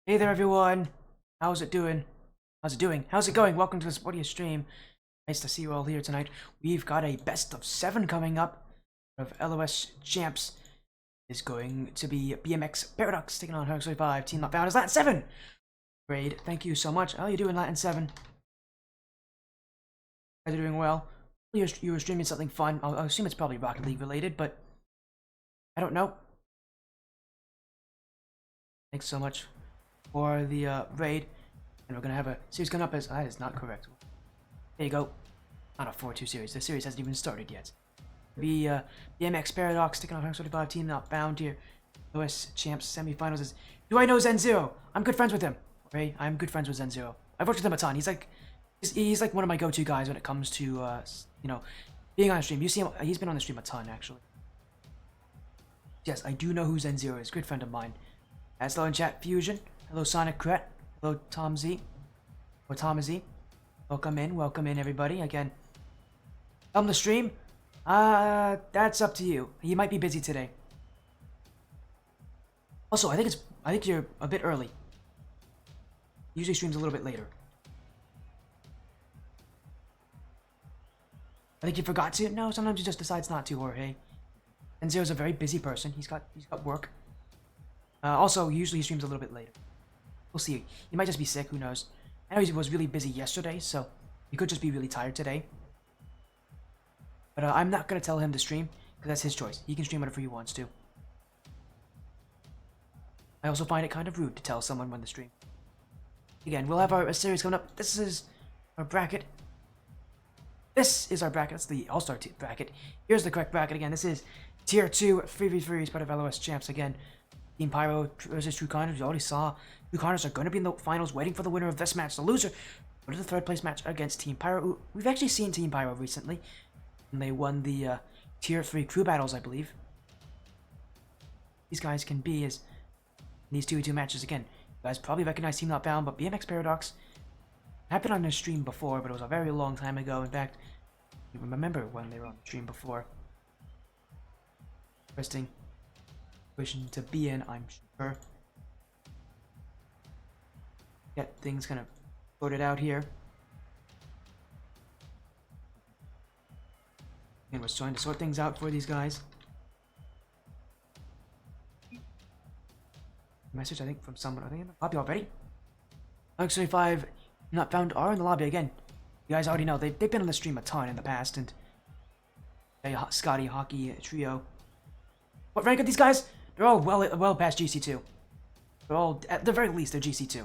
Hey there, everyone. How's it doing? How's it doing? How's it going? Welcome to the Sportiest stream. Nice to see you all here tonight. We've got a best of 7 coming up of LOS champs. Is going to be BMX Paradox taking on 135. Team not found is Latin 7. Great. Thank you so much. How are you doing, Latin 7? You guys are doing well. You were streaming something fun. I'll assume it's probably Rocket League related, but I don't know. Thanks so much for the raid. And we're gonna have a series coming up as that is not correct. There you go. Not a 4-2 series. The series hasn't even started yet. The BMX Paradox taking on 135 team not found here. OS Champs semifinals is. Do I know Zen Zero? I'm good friends with him. Okay, I'm good friends with Zen Zero. I've worked with him a ton. He's like one of my go-to guys when it comes to you know, being on stream. You see him. He's been on the stream a ton actually. Yes, I do know who Zen Zero is. Good friend of mine. Hello in chat Fusion. Hello Sonic Cret. Hello Tom Z. Or Tom Z. Welcome in everybody. Again, on the stream. That's up to you. He might be busy today. Also, I think you're a bit early. Usually streams a little bit later. I think you forgot to. No, sometimes he just decides not to, Jorge. And Zero's a very busy person. He's got work. Also, usually he streams a little bit later. We'll see. He might just be sick. Who knows? I know he was really busy yesterday, so he could just be really tired today. But I'm not gonna tell him to stream because that's his choice. He can stream whatever he wants to. I also find it kind of rude to tell someone when to stream. Again, we'll have our series coming up. This is our bracket. This is our bracket. That's the All-Star bracket. Here's the correct bracket again. This is Tier 2 3v3 part of LOS Champs again. Team Pyro versus True Connors. We already saw True Connors are going to be in the finals waiting for the winner of this match. The loser go to the third place match against Team Pyro. We've actually seen Team Pyro recently. And they won the Tier 3 crew battles, I believe. These guys can be as in these 2v2 matches again. You guys probably recognize Team Not Bound, but BMX Paradox happened on their stream before, but it was a very long time ago. In fact, you remember when they were on the stream before. Interesting situation to be in, I'm sure. Get things kind of sorted out here. And we're trying to sort things out for these guys. Message, I think, from someone. Are they in the lobby already? Actually, 5 Not Found are in the lobby again. You guys already know they've been on the stream a ton in the past, and Scotty Hockey Trio. What rank are these guys? They're all well past GC2. They're all, at the very least, they're GC2.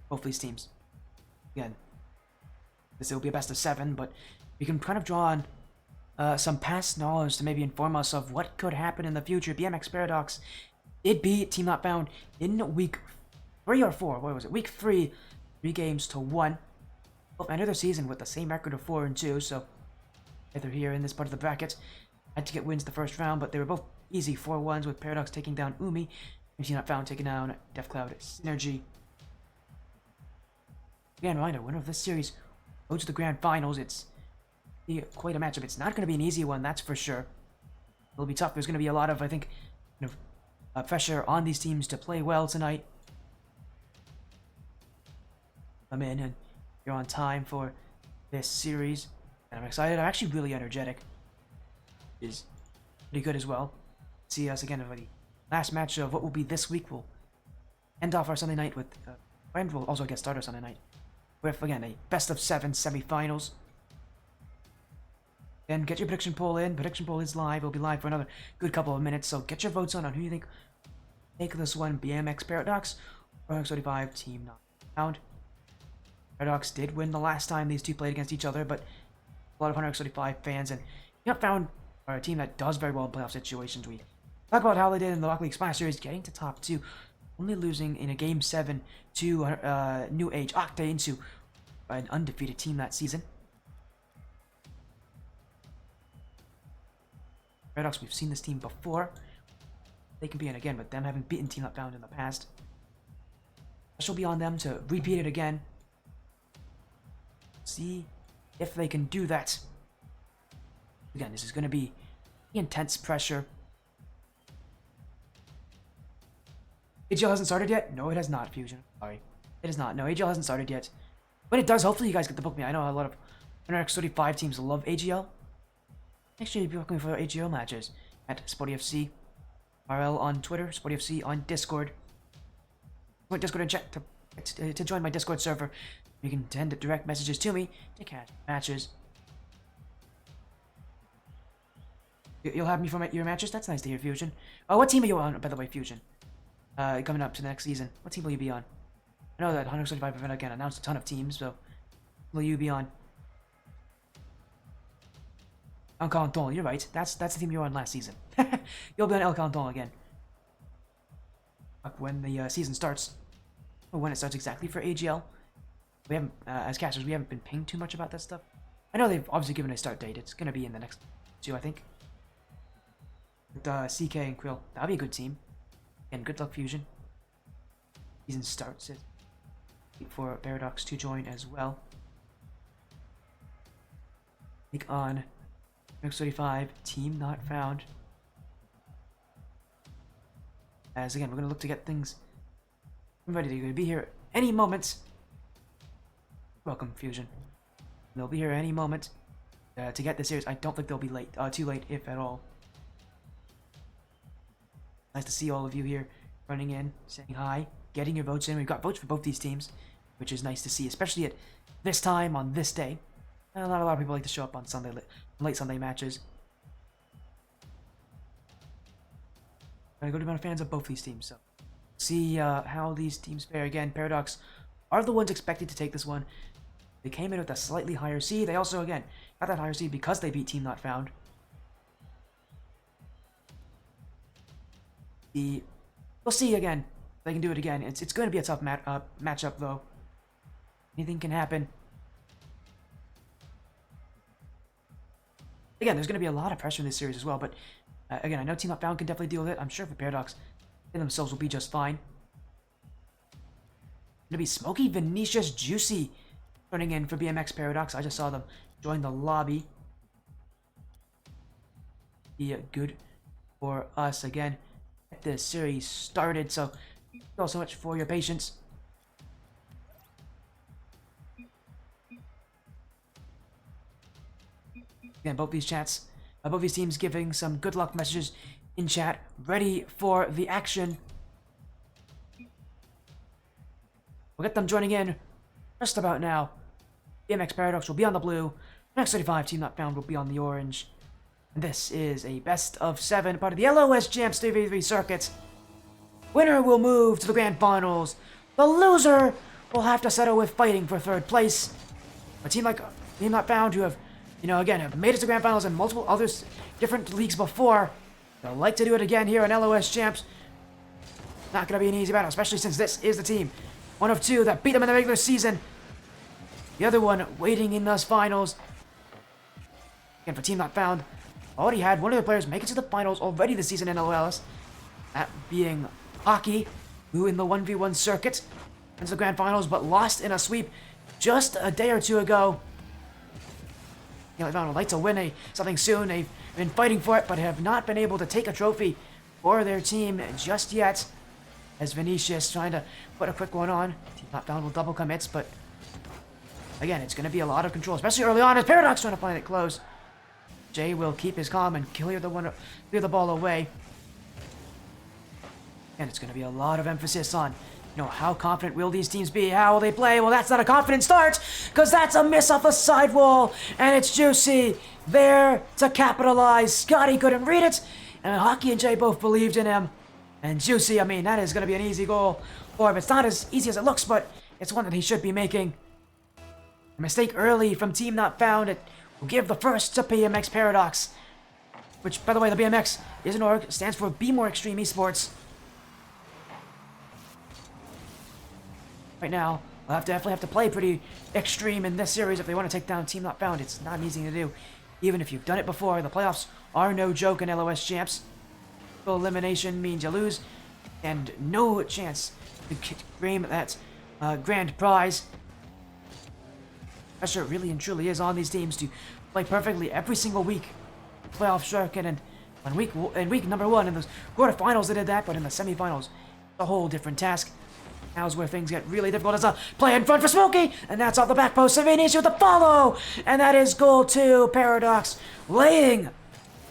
Both these teams. Again, this will be a best of 7, but we can kind of draw on some past knowledge to maybe inform us of what could happen in the future. BMX Paradox did beat Team Not Found in week 3 or 4. What was it? Week 3, 3 games to 1. Both ended their season with the same record of 4-2, so they're here in this part of the bracket. Had to get wins the first round, but they were both easy 4-1s with Paradox taking down Umi, and Team Not Found taking down Death Cloud Synergy. Again, reminder, winner of this series goes to the grand finals. It's quite a matchup. It's not going to be an easy one, that's for sure. It'll be tough. There's going to be a lot of, I think, pressure on these teams to play well tonight. I'm in, and you're on time for this series, and I'm excited. I'm actually really energetic. Is pretty good as well. See us again for the last match of what will be this week. We'll end off our Sunday night with, and we'll also get started Sunday night with, again, a best of 7 semifinals. And get your prediction poll in. Prediction poll is live. It'll be live for another good couple of minutes. So get your votes on who you think take this one. BMX Paradox or 135 Team Not Found. Paradox did win the last time these two played against each other, but a lot of 135 fans and Not Found are a team that does very well in playoff situations. We talk about how they did in the Rocket League Splash Series, getting to top 2, only losing in a Game 7 to New Age Octane, to an undefeated team that season. Paradox, we've seen this team before. They can be in again, but them having beaten Team Not Found in the past. This will be on them to repeat it again. See if they can do that. Again, this is going to be intense pressure. AGL hasn't started yet? No, it has not, Fusion. Sorry. It has not. No, AGL hasn't started yet. When it does, hopefully you guys get to book me. I know a lot of NRX35 teams love AGL. Make sure you be booking for AGL matches at Sporty FC. RL on Twitter, Sporty FC on Discord. Go to Discord and check to join my Discord server. You can send direct messages to me to catch matches. You'll have me for your matches? That's nice to hear, Fusion. Oh, what team are you on, by the way, Fusion? Coming up to the next season. What team will you be on? I know that 175 event again announced a ton of teams, so will you be on? El Canton, you're right. That's the team you were on last season. You'll be on El Canton again. When the season starts. Or when it starts exactly for AGL. We haven't, as casters, we haven't been pinged too much about that stuff. I know they've obviously given a start date. It's gonna be in the next 2, I think. With CK and Krill. That'll be a good team. And good luck, Fusion. Season starts. Wait for Paradox to join as well. Take on X35, team not found. As again, we're going to look to get things ready. They're going to be here any moment. Welcome, Fusion. They'll be here any moment to get the series. I don't think they'll be late, too late, if at all. Nice to see all of you here running in, saying hi, getting your votes in. We've got votes for both these teams, which is nice to see, especially at this time on this day. And not a lot of people like to show up on Sunday, late Sunday matches. I'm a good amount of fans of both these teams, so see how these teams fare. Again, Paradox are the ones expected to take this one. They came in with a slightly higher seed. They also, again, got that higher seed because they beat Team Not Found. We'll see again. If they can do it again. It's going to be a tough matchup, though. Anything can happen. Again, there's going to be a lot of pressure in this series as well, but again, I know Team Not Found can definitely deal with it. I'm sure for Paradox, they themselves will be just fine. Going to be Smoky, Vinicius, Juicy running in for BMX Paradox. I just saw them join the lobby. Be good for us again. Get this series started, so thank you all so much for your patience. Again, both these teams giving some good luck messages in chat, ready for the action. We'll get them joining in just about now. BMX Paradox will be on the blue. X35 Team Not Found will be on the orange. And this is a best of 7 part of the LOS Champs 3v3 circuit. Winner will move to the grand finals. The loser will have to settle with fighting for 3rd place. A team like Team Not Found, who have, again, have made it to grand finals in multiple other different leagues before. They'll like to do it again here in LOS Champs. Not going to be an easy battle, especially since this is the team. One of 2 that beat them in the regular season. The other one waiting in those finals. Again, for Team Not Found, already had one of their players make it to the finals already this season in LOS. That being Hockey, who in the 1v1 circuit went to the grand finals, but lost in a sweep just a day or 2 ago. Team Not Found would like to win something soon. They've been fighting for it, but have not been able to take a trophy for their team just yet. As Vinicius trying to put a quick one on. Team Not Found will double commits, but again, it's going to be a lot of control, especially early on as Paradox trying to find it close. Jay will keep his calm and clear the ball away. And it's going to be a lot of emphasis on, how confident will these teams be? How will they play? Well, that's not a confident start, because that's a miss off the sidewall, and it's Juicy there to capitalize. Scotty couldn't read it, and Hockey and Jay both believed in him. And Juicy, that is going to be an easy goal for him. It's not as easy as it looks, but it's one that he should be making. A mistake early from Team Not Found. It will give the first to BMX Paradox. Which, by the way, the BMX is an org, stands for Be More Extreme Esports. Right now, they'll definitely have to play pretty extreme in this series if they want to take down Team Not Found. It's not easy to do. Even if you've done it before, the playoffs are no joke in LOS Champs. Elimination means you lose, and no chance to claim that grand prize. Pressure really and truly is on these teams to play perfectly every single week. Playoff circuit, and in week number 1 in the quarterfinals they did that, but in the semifinals a whole different task. Now's where things get really difficult. As a play in front for Smokey, and that's off the back post. Savinius with the follow, and that is goal 2. Paradox laying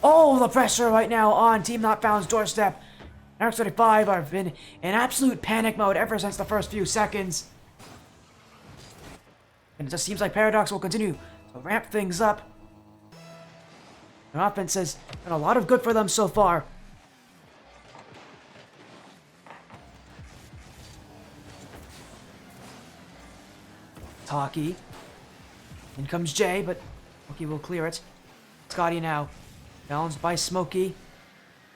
all the pressure right now on Team Not Found's doorstep. RX-35 have been in absolute panic mode ever since the first few seconds. And it just seems like Paradox will continue to ramp things up. Their offense has done a lot of good for them so far. Hockey. In comes Jay, but Smokey will clear it. Scotty now. Balanced by Smokey.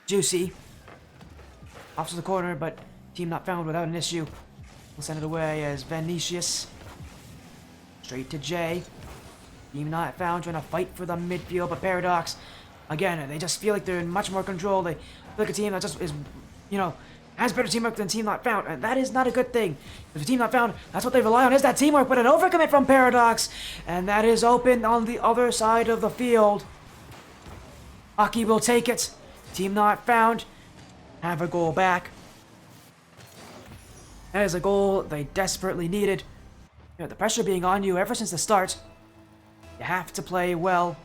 Juicy. Off to the corner, but Team Not Found without an issue. We'll send it away as Vinicius. Straight to Jay. Team Not Found trying to fight for the midfield, but Paradox, again, they just feel like they're in much more control. They feel like a team that just is, has better teamwork than Team Not Found, and that is not a good thing. If the Team Not Found, that's what they rely on, is that teamwork, but an overcommit from Paradox, and that is open on the other side of the field. Hockey will take it. Team Not Found have a goal back. That is a goal they desperately needed. The pressure being on you ever since the start. You have to play well.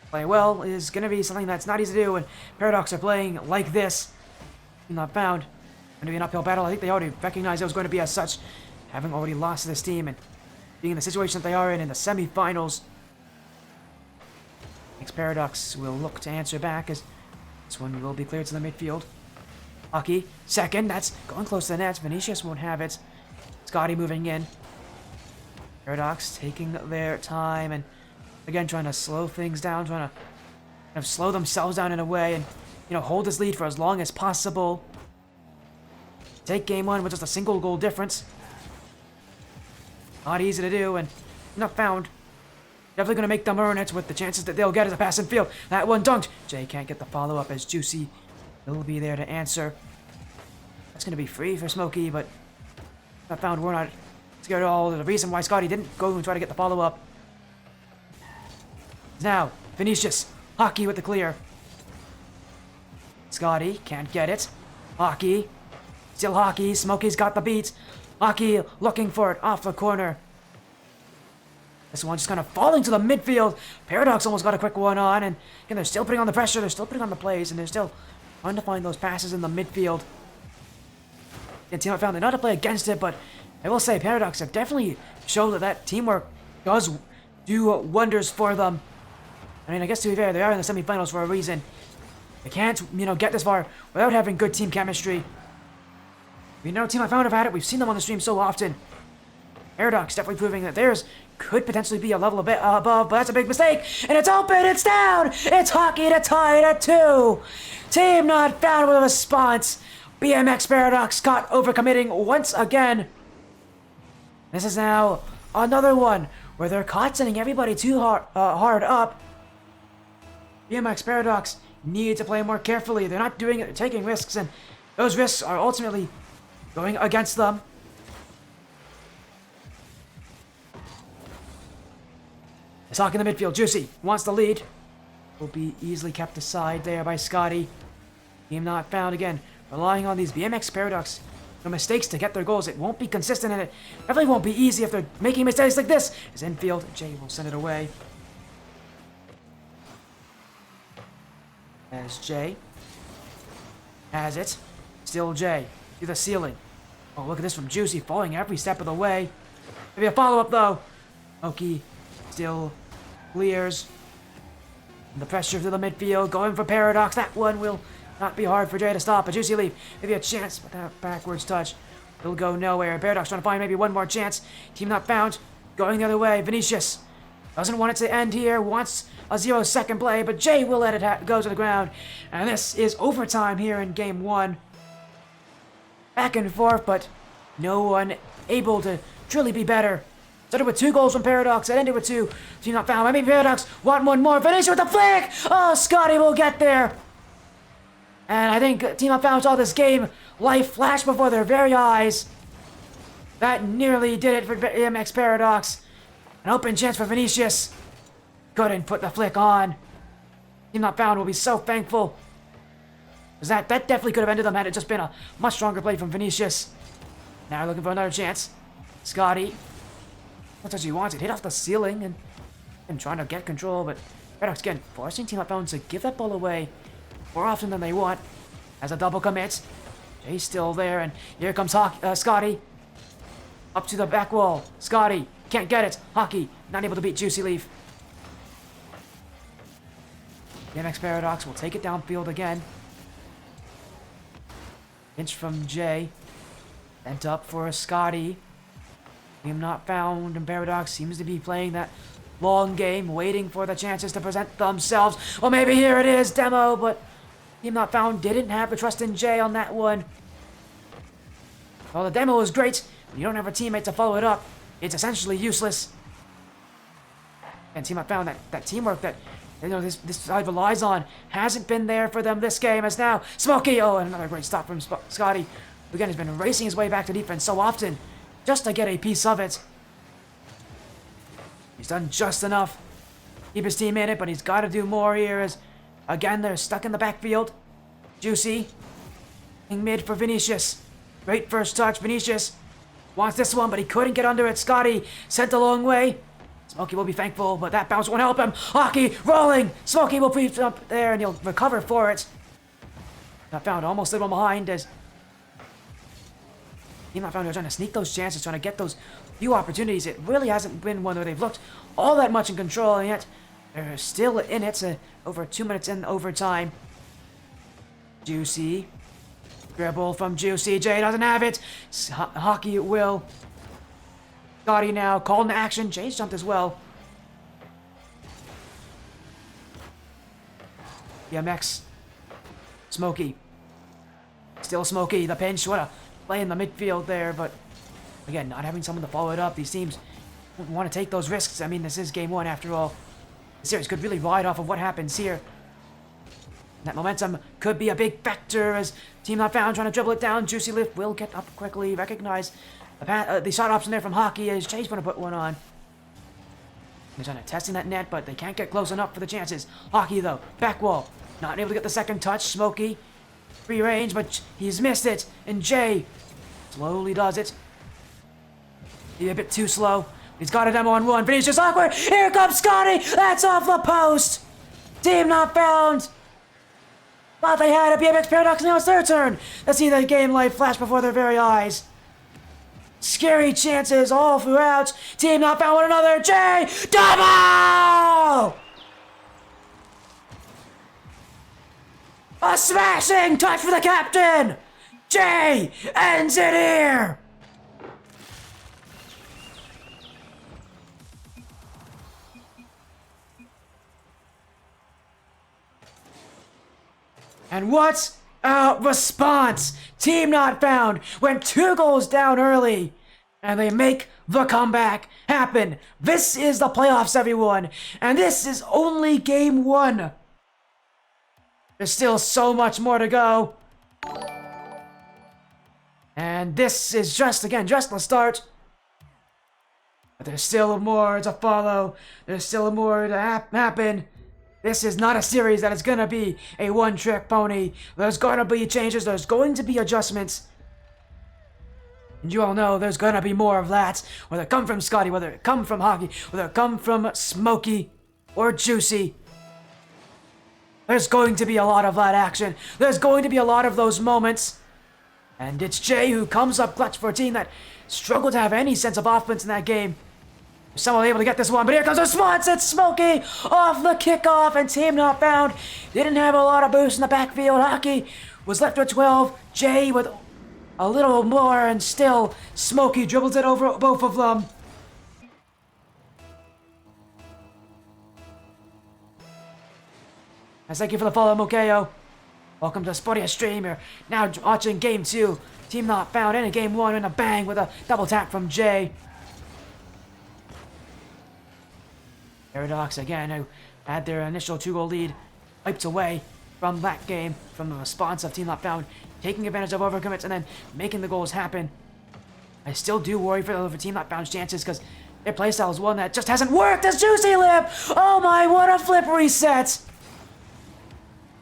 Play well is going to be something that's not easy to do, and Paradox are playing like this. Not Found. Going to be an uphill battle. I think they already recognized it was going to be as such, having already lost to this team and being in the situation that they are in the semifinals. Next, Paradox will look to answer back as this one will be cleared to the midfield. Hockey, second. That's going close to the net. Vinicius won't have it. Scotty moving in. Paradox taking their time and again trying to slow things down, trying to kind of slow themselves down in a way and hold this lead for as long as possible. Take game 1 with just a single goal difference. Not easy to do, and Not Found definitely going to make them earn it with the chances that they'll get as a pass in field. That one dunked. Jay can't get the follow-up as Juicy will be there to answer. That's going to be free for Smokey, but Not Found we're not scared at all. The reason why Scotty didn't go and try to get the follow-up. Now, Vinicius. Hockey with the clear. Scotty can't get it. Hockey. Still Hockey. Smokey's got the beat. Hockey looking for it off the corner. This one just kind of falling to the midfield. Paradox almost got a quick one on, and again, they're still putting on the pressure. They're still putting on the plays, and they're still trying to find those passes in the midfield. And Team Not Found, they know how to play against it, but I will say Paradox have definitely shown that teamwork does do wonders for them. I mean, I guess to be fair, they are in the semifinals for a reason. They can't, get this far without having good team chemistry. We know Team Not Found have had it. We've seen them on the stream so often. Paradox definitely proving that theirs could potentially be a level a bit above, but that's a big mistake. And it's open, it's down. It's Hockey to tie it at 2. Team Not Found with a response. BMX Paradox caught overcommitting once again. This is now another one where they're caught sending everybody too hard up. BMX Paradox need to play more carefully. They're not doing it, they're taking risks, and those risks are ultimately going against them. It's Hawk in the midfield. Juicy wants the lead. Will be easily kept aside there by Scotty. Team Not Found again, relying on these BMX Paradox. No mistakes to get their goals. It won't be consistent, and it definitely won't be easy if they're making mistakes like this. It's infield. Jay will send it away. As Jay has it. Still Jay to the ceiling. Oh, look at this from Juicy, falling every step of the way. Maybe a follow-up, though. Oki still clears. And the pressure to the midfield, going for Paradox. That one will not be hard for Jay to stop. A Juicy leap. Maybe a chance, but that backwards touch will go nowhere. Paradox trying to find maybe one more chance. Team Not Found, going the other way. Vinicius doesn't want it to end here. Wants a 0-second play, but Jay will let it go to the ground. And this is overtime here in game 1. Back and forth, but no one able to truly be better. Started with 2 goals from Paradox. It ended with 2. Team Not Found. Maybe Paradox want one more. Finish with the flick. Oh, Scotty will get there. And I think Team Not Found saw this game life flash before their very eyes. That nearly did it for BMX Paradox. An open chance for Vinicius. Couldn't put the flick on. Team Not Found will be so thankful. Because that definitely could have ended them had it just been a much stronger play from Vinicius. Now looking for another chance. Scotty. That's what he wants. It hit off the ceiling and trying to get control, but Paradox again forcing Team Upbound to give that ball away more often than they want. As a double commit. Jay's still there, and here comes Scotty. Up to the back wall. Scotty can't get it. Hockey not able to beat Juicy Leaf. BMX Paradox will take it downfield again. Inch from Jay. Bent up for Scotty. Team not found, and Paradox seems to be playing that long game, waiting for the chances to present themselves. Well, maybe here it is, demo, but Team not found didn't have the trust in Jay on that one. Well, the demo is great, but you don't have a teammate to follow it up. It's essentially useless. And Team not found that teamwork that this side relies on hasn't been there for them this game, as now Smokey, oh, and another great stop from Scotty, who again has been racing his way back to defense so often just to get a piece of it. He's done just enough. Keep his team in it, but he's got to do more here as, again, they're stuck in the backfield. Juicy. In mid for Vinicius. Great first touch. Vinicius wants this one, but he couldn't get under it. Scotty sent a long way. Smokey will be thankful, but that bounce won't help him. Hockey rolling. Smokey will be up there, and he'll recover for it. Not found. Almost slid one behind as Team Not Found. They're trying to sneak those chances, trying to get those few opportunities. It really hasn't been one where they've looked all that much in control, and yet they're still in it. Over 2 minutes in overtime. Juicy. Dribble from Juicy. Jay doesn't have it. Hockey will. Scotty now called into action. Jay's jumped as well. BMX. Smokey. Still Smokey. The pinch. What a play in the midfield there, but again, not having someone to follow it up. These teams don't want to take those risks. I mean, this is game one after all. The series could really ride off of what happens here. That momentum could be a big factor as Team Not Found trying to dribble it down. Juicy Lift will get up quickly. Recognize the shot option there from Hockey as Jay's going to put one on. They're trying to testing that net, but they can't get close enough for the chances. Hockey, though, back wall. Not able to get the second touch. Smokey, free range, but he's missed it. And Jay slowly does it. Maybe a bit too slow. He's got a demo on one. Vinicius awkward. Here comes Scotty. That's off the post. Team Not Found. Thought they had a BMX Paradox. Now it's their turn to see the game light flash before their very eyes. Scary chances all throughout. Team Not Found with another. Jay. Double! A smashing touch for the captain. Jay ends it here. And what a response! Team Not Found went 2 goals down early, and they make the comeback happen. This is the playoffs, everyone, and this is only game 1. There's still so much more to go. And this is just the start. But there's still more to follow. There's still more to happen. This is not a series that is going to be a one-trick pony. There's going to be changes. There's going to be adjustments. And you all know there's going to be more of that. Whether it come from Scotty, whether it come from Hockey, whether it come from Smokey or Juicy. There's going to be a lot of that action. There's going to be a lot of those moments. And it's Jay who comes up clutch for a team that struggled to have any sense of offense in that game. Someone able to get this one, but here comes a response. It's Smokey off the kickoff, and Team Not Found didn't have a lot of boost in the backfield. Hockey was left with 12. Jay with a little more, and still Smokey dribbles it over both of them. And thank you for the follow, Mokeo. Welcome to Sportia Stream. You're now watching Game 2. Team Not Found in Game 1 and a bang with a double tap from Jay. Paradox again, who had their initial 2-goal lead wiped away from that game, from the response of Team Not Found, taking advantage of overcommits and then making the goals happen. I still do worry for Team Not Found's chances because their playstyle is one that just hasn't worked as Juicy Lip! Oh my, what a flip reset!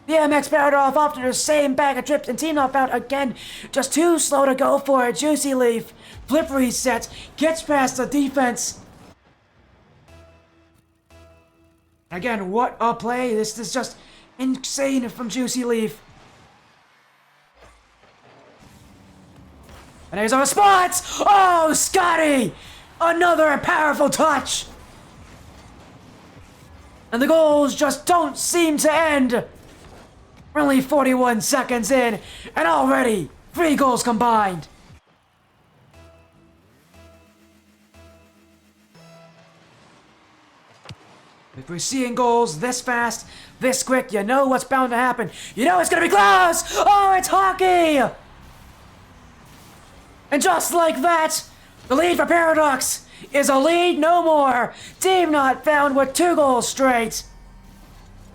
BMX Paradox off to the same bag of trips, and Team Not Found again, just too slow to go for it. Juicy Leaf, flip reset, gets past the defense. Again, what a play. This is just insane from Juicy Leaf. And here's our response! Oh, Scotty! Another powerful touch! And the goals just don't seem to end. We're only 41 seconds in, and already 3 goals combined. If we're seeing goals this fast, this quick, you know what's bound to happen. You know it's gonna be close! Oh, it's hockey! And just like that, the lead for Paradox is a lead no more. Team Not Found with 2 goals straight.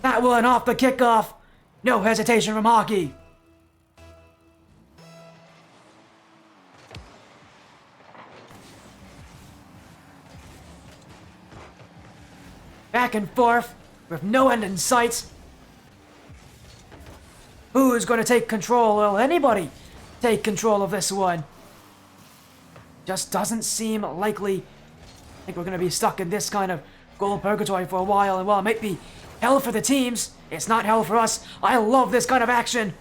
That one off the kickoff. No hesitation from hockey. Back and forth with no end in sight. Who's going to take control? Will anybody take control of this one? Just doesn't seem likely. I think we're going to be stuck in this kind of goal purgatory for a while, and while it might be hell for the teams, it's not hell for us. I love this kind of action.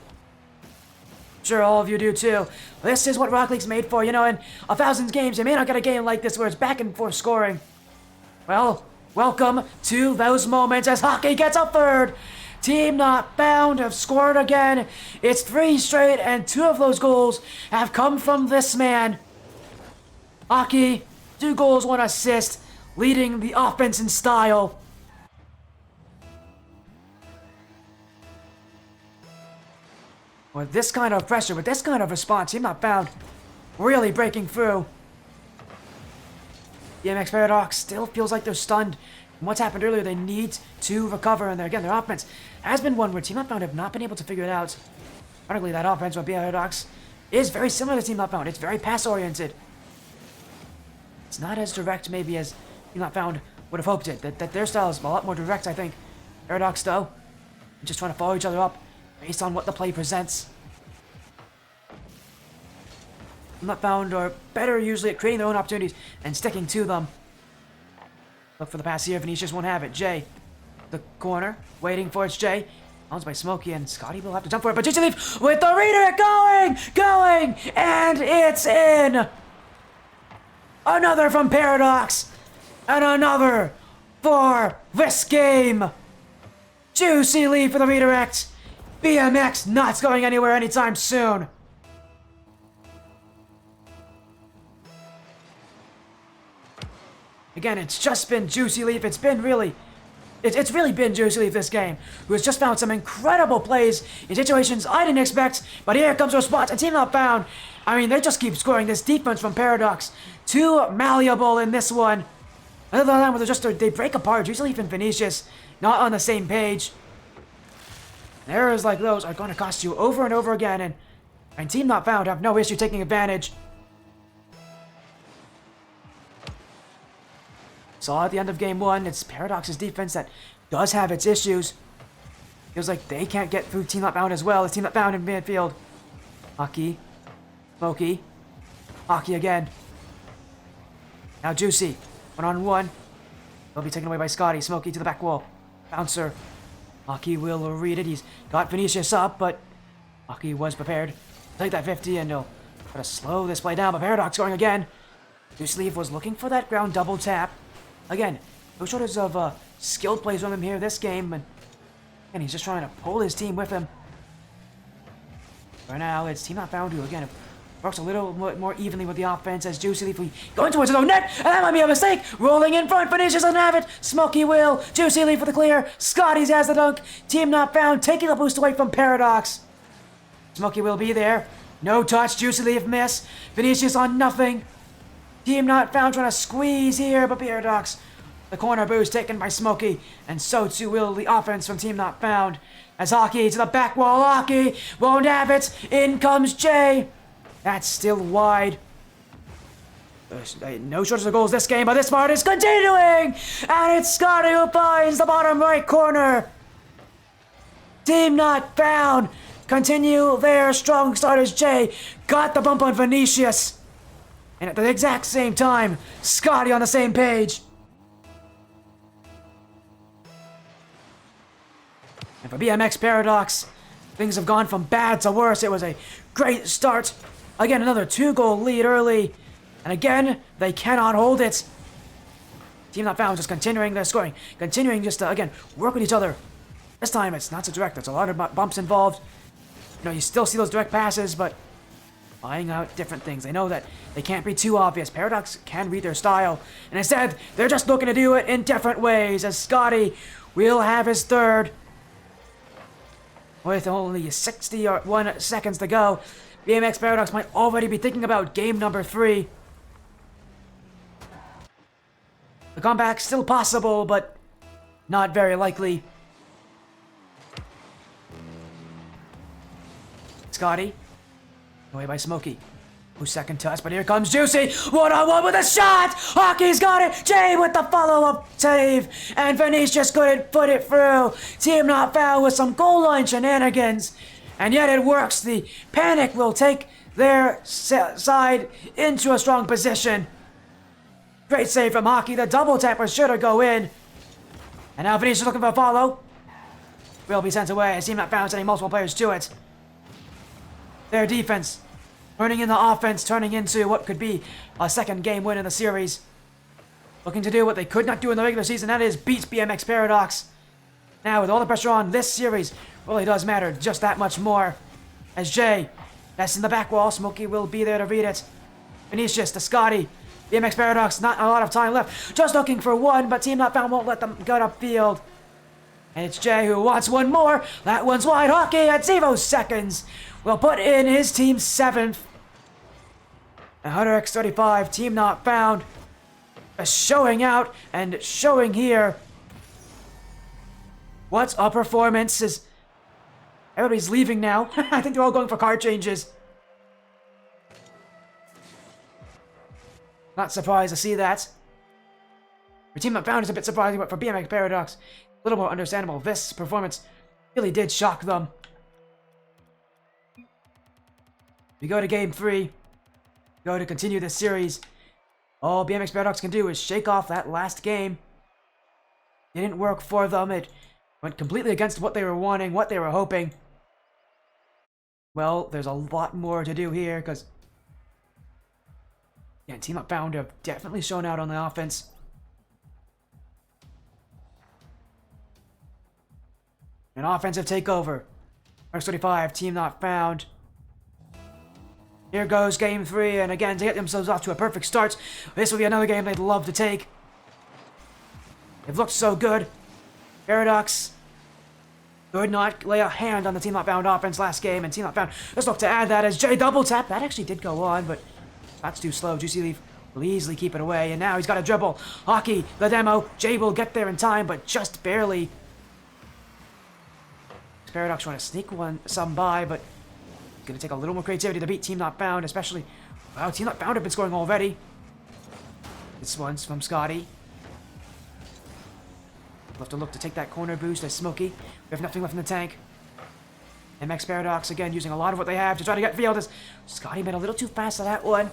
Sure, all of you do too. This is what Rocket League's made for, you know, in 1,000 games, you may not get a game like this where it's back and forth scoring. Well, welcome to those moments as hockey gets a third. Team Not Found have scored again. It's 3 straight, and 2 of those goals have come from this man. Hockey, 2 goals, 1 assist, leading the offense in style. With this kind of pressure, with this kind of response, Team Not Found really breaking through. BMX Paradox still feels like they're stunned. From what's happened earlier, they need to recover, and again, their offense has been one where Team Not Found have not been able to figure it out. Ironically, that offense with BMX Paradox is very similar to Team Not Found. It's very pass-oriented. It's not as direct, maybe, as Team Not Found would have hoped it. That their style is a lot more direct, I think. Paradox, though, just trying to follow each other up based on what the play presents. Team Not Found are better usually at creating their own opportunities and sticking to them. Look for the pass here. Vinicius won't have it. Jay, the corner, waiting for it's Jay. Bounced by Smokey, and Scotty will have to jump for it. But Juicy Leaf with the redirect going, and it's in. Another from Paradox, and another for this game. Juicy Leaf for the redirect. BMX not going anywhere anytime soon. Again, it's just been Juicy Leaf. It's really been Juicy Leaf this game, who has just found some incredible plays in situations I didn't expect. But here comes a response, and Team Not Found. I mean, they just keep scoring. This defense from Paradox, too malleable in this one. Another time where they break apart. Juicy Leaf and Vinicius not on the same page. And errors like those are going to cost you over and over again, and Team Not Found have no issue taking advantage. Saw at the end of game 1, it's Paradox's defense that does have its issues. Feels like they can't get through Team Not Found as well as Team Not Found in midfield. Hockey. Smokey. Hockey again. Now Juicy. 1-on-1. He'll be taken away by Scotty. Smokey to the back wall. Bouncer. Hockey will read it. He's got Vinicius up, but Hockey was prepared to take that 50, and he'll try to slow this play down, but Paradox going again. Juicy Leaf was looking for that ground double tap. Again, no shortage of skilled plays from him here this game, and he's just trying to pull his team with him. For now, it's Team Not Found who, again, works a little more evenly with the offense as Juicy Leaf going towards his own net, and that might be a mistake. Rolling in front, Vinicius doesn't have it. Smokey will. Juicy Leaf for the clear. Scotty's has the dunk. Team Not Found taking the boost away from Paradox. Smokey will be there. No touch. Juicy Leaf miss. Vinicius on nothing. Team Not Found trying to squeeze here, but Paradox. The corner boost taken by Smokey, and so too will the offense from Team Not Found. As Hockey to the back wall, Hockey won't have it. In comes Jay. That's still wide. No shortage of goals this game, but this part is continuing, and it's Scotty who finds the bottom right corner. Team Not Found continue their strong start as Jay got the bump on Vinicius. And at the exact same time, Scotty on the same page. And for BMX Paradox, things have gone from bad to worse. It was a great start. Again, another 2-goal lead early. And again, they cannot hold it. Team Not Found just continuing their scoring. Continuing just to, again, work with each other. This time, it's not so direct. There's a lot of bumps involved. You know, you still see those direct passes, but buying out different things. They know that they can't be too obvious. Paradox can read their style. And instead, they're just looking to do it in different ways. As Scotty will have his third. With only 61 seconds to go, BMX Paradox might already be thinking about game number 3. The comeback still possible, but not very likely. Scotty, away by Smokey. Who's second touch, but here comes Juicy. 1-on-1 with a shot! Hockey's got it! Jay with the follow-up save! And Vinicius couldn't put it through. Team Not Found with some goal line shenanigans. And yet it works. The panic will take their side into a strong position. Great save from Hockey. The double tapper should have go in. And now Vinicius looking for a follow. Will be sent away as Team Not Found sending multiple players to it. Their defense turning into offense, turning into what could be a second game win in the series. Looking to do what they could not do in the regular season, that is beat BMX Paradox. Now with all the pressure on, this series really does matter just that much more. As Jay, that's in the back wall, Smokey will be there to read it. Vinicius to Scotty. BMX Paradox, not a lot of time left. Just looking for one, but Team Not Found won't let them go upfield. And it's Jay who wants one more. That one's wide. Hockey at 0 seconds will put in his team's 7th. 100x35, Team Not Found. Showing out and showing here. What a performance. Is everybody's leaving now. I think they're all going for card changes. Not surprised to see that. For Team Not Found is a bit surprising, but for BMX Paradox, a little more understandable. This performance really did shock them. We go to game 3. Go to continue this series. All BMX Paradox can do is shake off that last game. It didn't work for them. It went completely against what they were wanting, what they were hoping. Well, there's a lot more to do here, because yeah, Team Not Found have definitely shown out on the offense. An offensive takeover. X35, Team Not Found. Here goes game 3, and again, to get themselves off to a perfect start, this will be another game they'd love to take. They've looked so good. Paradox could not lay a hand on the Team Not Found offense last game, and Team Not Found just look to add that as Jay double tap. That actually did go on, but that's too slow. Juicy Leaf will easily keep it away, and now he's got a dribble. Hockey, the demo. Jay will get there in time, but just barely. Paradox trying to sneak some by, but it's going to take a little more creativity to beat Team Not Found, especially. Wow, Team Not Found have been scoring already. This one's from Scotty. We'll have to look to take that corner boost as Smokey. We have nothing left in the tank. MX Paradox again using a lot of what they have to try to get field as Scotty made a little too fast for that one.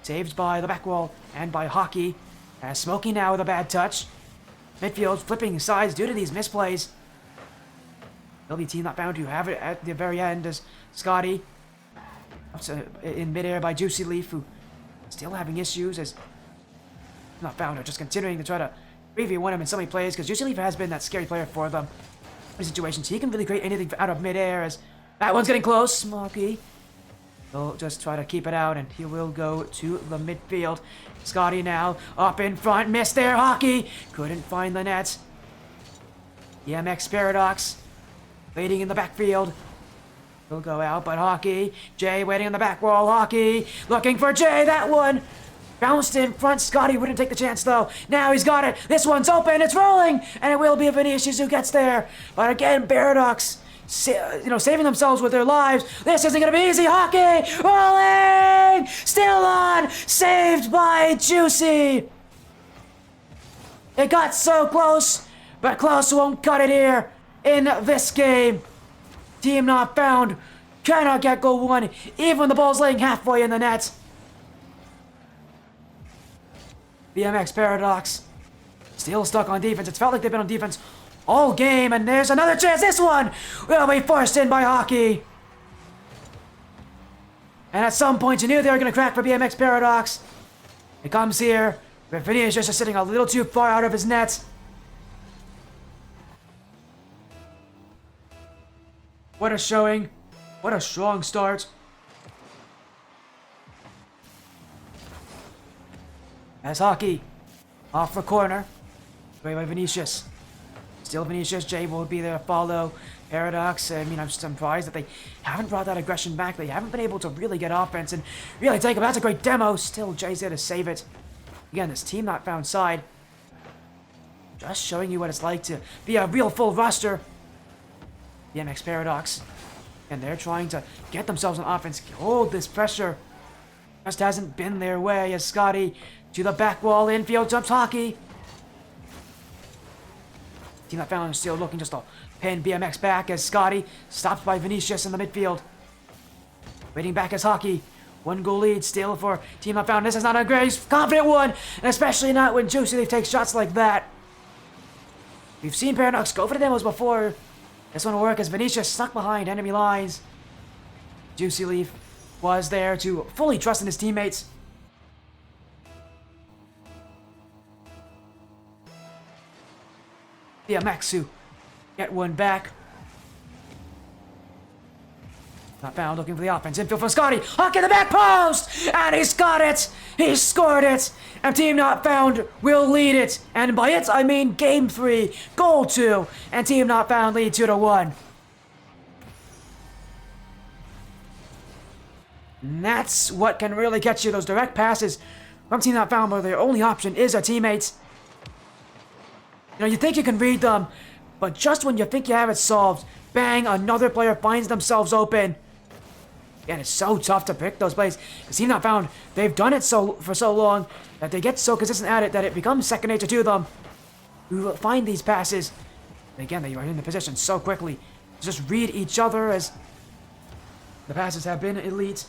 Saved by the back wall and by Hockey. As Smokey now with a bad touch. Midfield flipping sides due to these misplays. There'll be Team Not Found who have it at the very end as Scotty in midair by Juicy Leaf, who still having issues as Not Found are just continuing to try to preview one of him in so many plays, because Juicy Leaf has been that scary player for them in situations. He can really create anything out of midair as that one's getting close. Smokey will just try to keep it out, and he will go to the midfield. Scotty now up in front, missed there. Hockey couldn't find the net. BMX Paradox waiting in the backfield. He'll go out, but Hockey, Jay waiting on the back wall. Hockey looking for Jay. That one bounced in front. Scotty wouldn't take the chance though. Now he's got it. This one's open. It's rolling, and it will be Vinicius who gets there. But again, Paradox, saving themselves with their lives. This isn't gonna be easy. Hockey rolling, still on, saved by Juicy. It got so close, but close won't cut it here. in this game. Team Not Found cannot get goal one, even when the ball's laying halfway in the net. BMX Paradox still stuck on defense. It's felt like they've been on defense all game, and there's another chance. This one will be forced in by Hockey. And at some point, you knew they were going to crack for BMX Paradox. It comes here, but Vinicius just sitting a little too far out of his net. What a showing. What a strong start. As Hockey off the corner. Away by Vinicius. Still Vinicius. Jay will be there to follow. Paradox, I mean, I'm surprised that they haven't brought that aggression back. They haven't been able to really get offense and really take him. That's a great demo. Still, Jay's there to save it. Again, this Team Not Found side. Just showing you what it's like to be a real full roster. BMX Paradox. And they're trying to get themselves on offense. Hold this pressure. Just hasn't been their way as Scotty to the back wall. Infield jumps Hockey. Team Not Found is still looking just to pin BMX back as Scotty stopped by Vinicius in the midfield. Waiting back as Hockey. 1 goal lead still for Team Not Found. This is not a great, confident one, and especially not when Juicy Leaf takes shots like that. We've seen Paradox go for the demos before. This one will work as Vinicius stuck behind enemy lines. Juicy Leaf was there to fully trust in his teammates. BMX who get one back. Not Found looking for the offense. Infield for Scotty. Hockey in the back post! And he's got it! He scored it! And Team Not Found will lead it. And by it, I mean Game 3, Goal 2. And Team Not Found lead 2-1. And that's what can really get you those direct passes from Team Not Found, where their only option is their teammates. You know, you think you can read them, but just when you think you have it solved, bang, another player finds themselves open. And it's so tough to pick those plays. Because Team Not Found, they've done it for so long that they get so consistent at it that it becomes second nature to them. You find these passes. And again, they are in the position so quickly. Just read each other as the passes have been elite.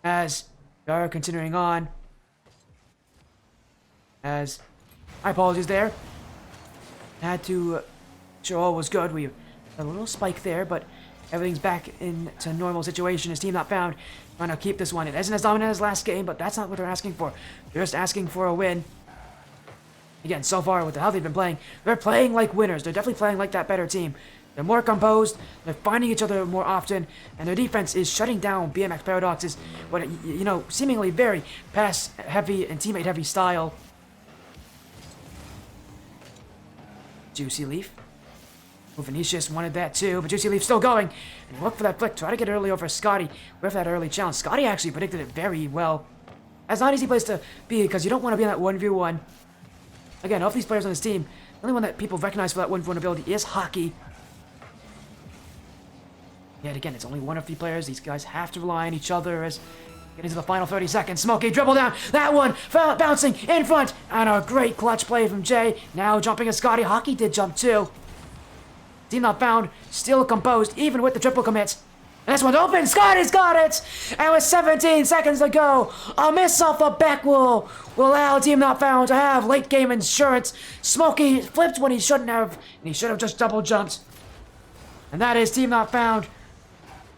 As we are continuing on. As my apologies there. Had to sure all was good. We had a little spike there, but everything's back into normal situation. His Team Not Found trying to keep this one. It isn't as dominant as last game, but that's not what they're asking for. They're just asking for a win. Again, so far with how they've been playing, they're playing like winners. They're definitely playing like that better team. They're more composed, they're finding each other more often, and their defense is shutting down BMX Paradox's, what, you know, seemingly very pass-heavy and teammate-heavy style. Juicy Leaf. Well, Vinicius wanted that too, but Juicy Leaf still going. And look for that flick, try to get it early over Scotty with that early challenge. Scotty actually predicted it very well. That's not an easy place to be because you don't want to be in that 1v1. Again, of these players on this team, the only one that people recognize for that 1v1 ability is Hockey. Yet again, it's only one of the players. These guys have to rely on each other as get into the final 30 seconds. Smokey dribble down. That one bouncing in front. And a great clutch play from Jay. Now jumping as Scotty. Hockey did jump too. Team Not Found still composed even with the triple commit. And this one's open. Scotty's got it. And with 17 seconds to go, a miss off the back wall will allow Team Not Found to have late game insurance. Smokey flipped when he shouldn't have. And he should have just double jumped. And that is Team Not Found.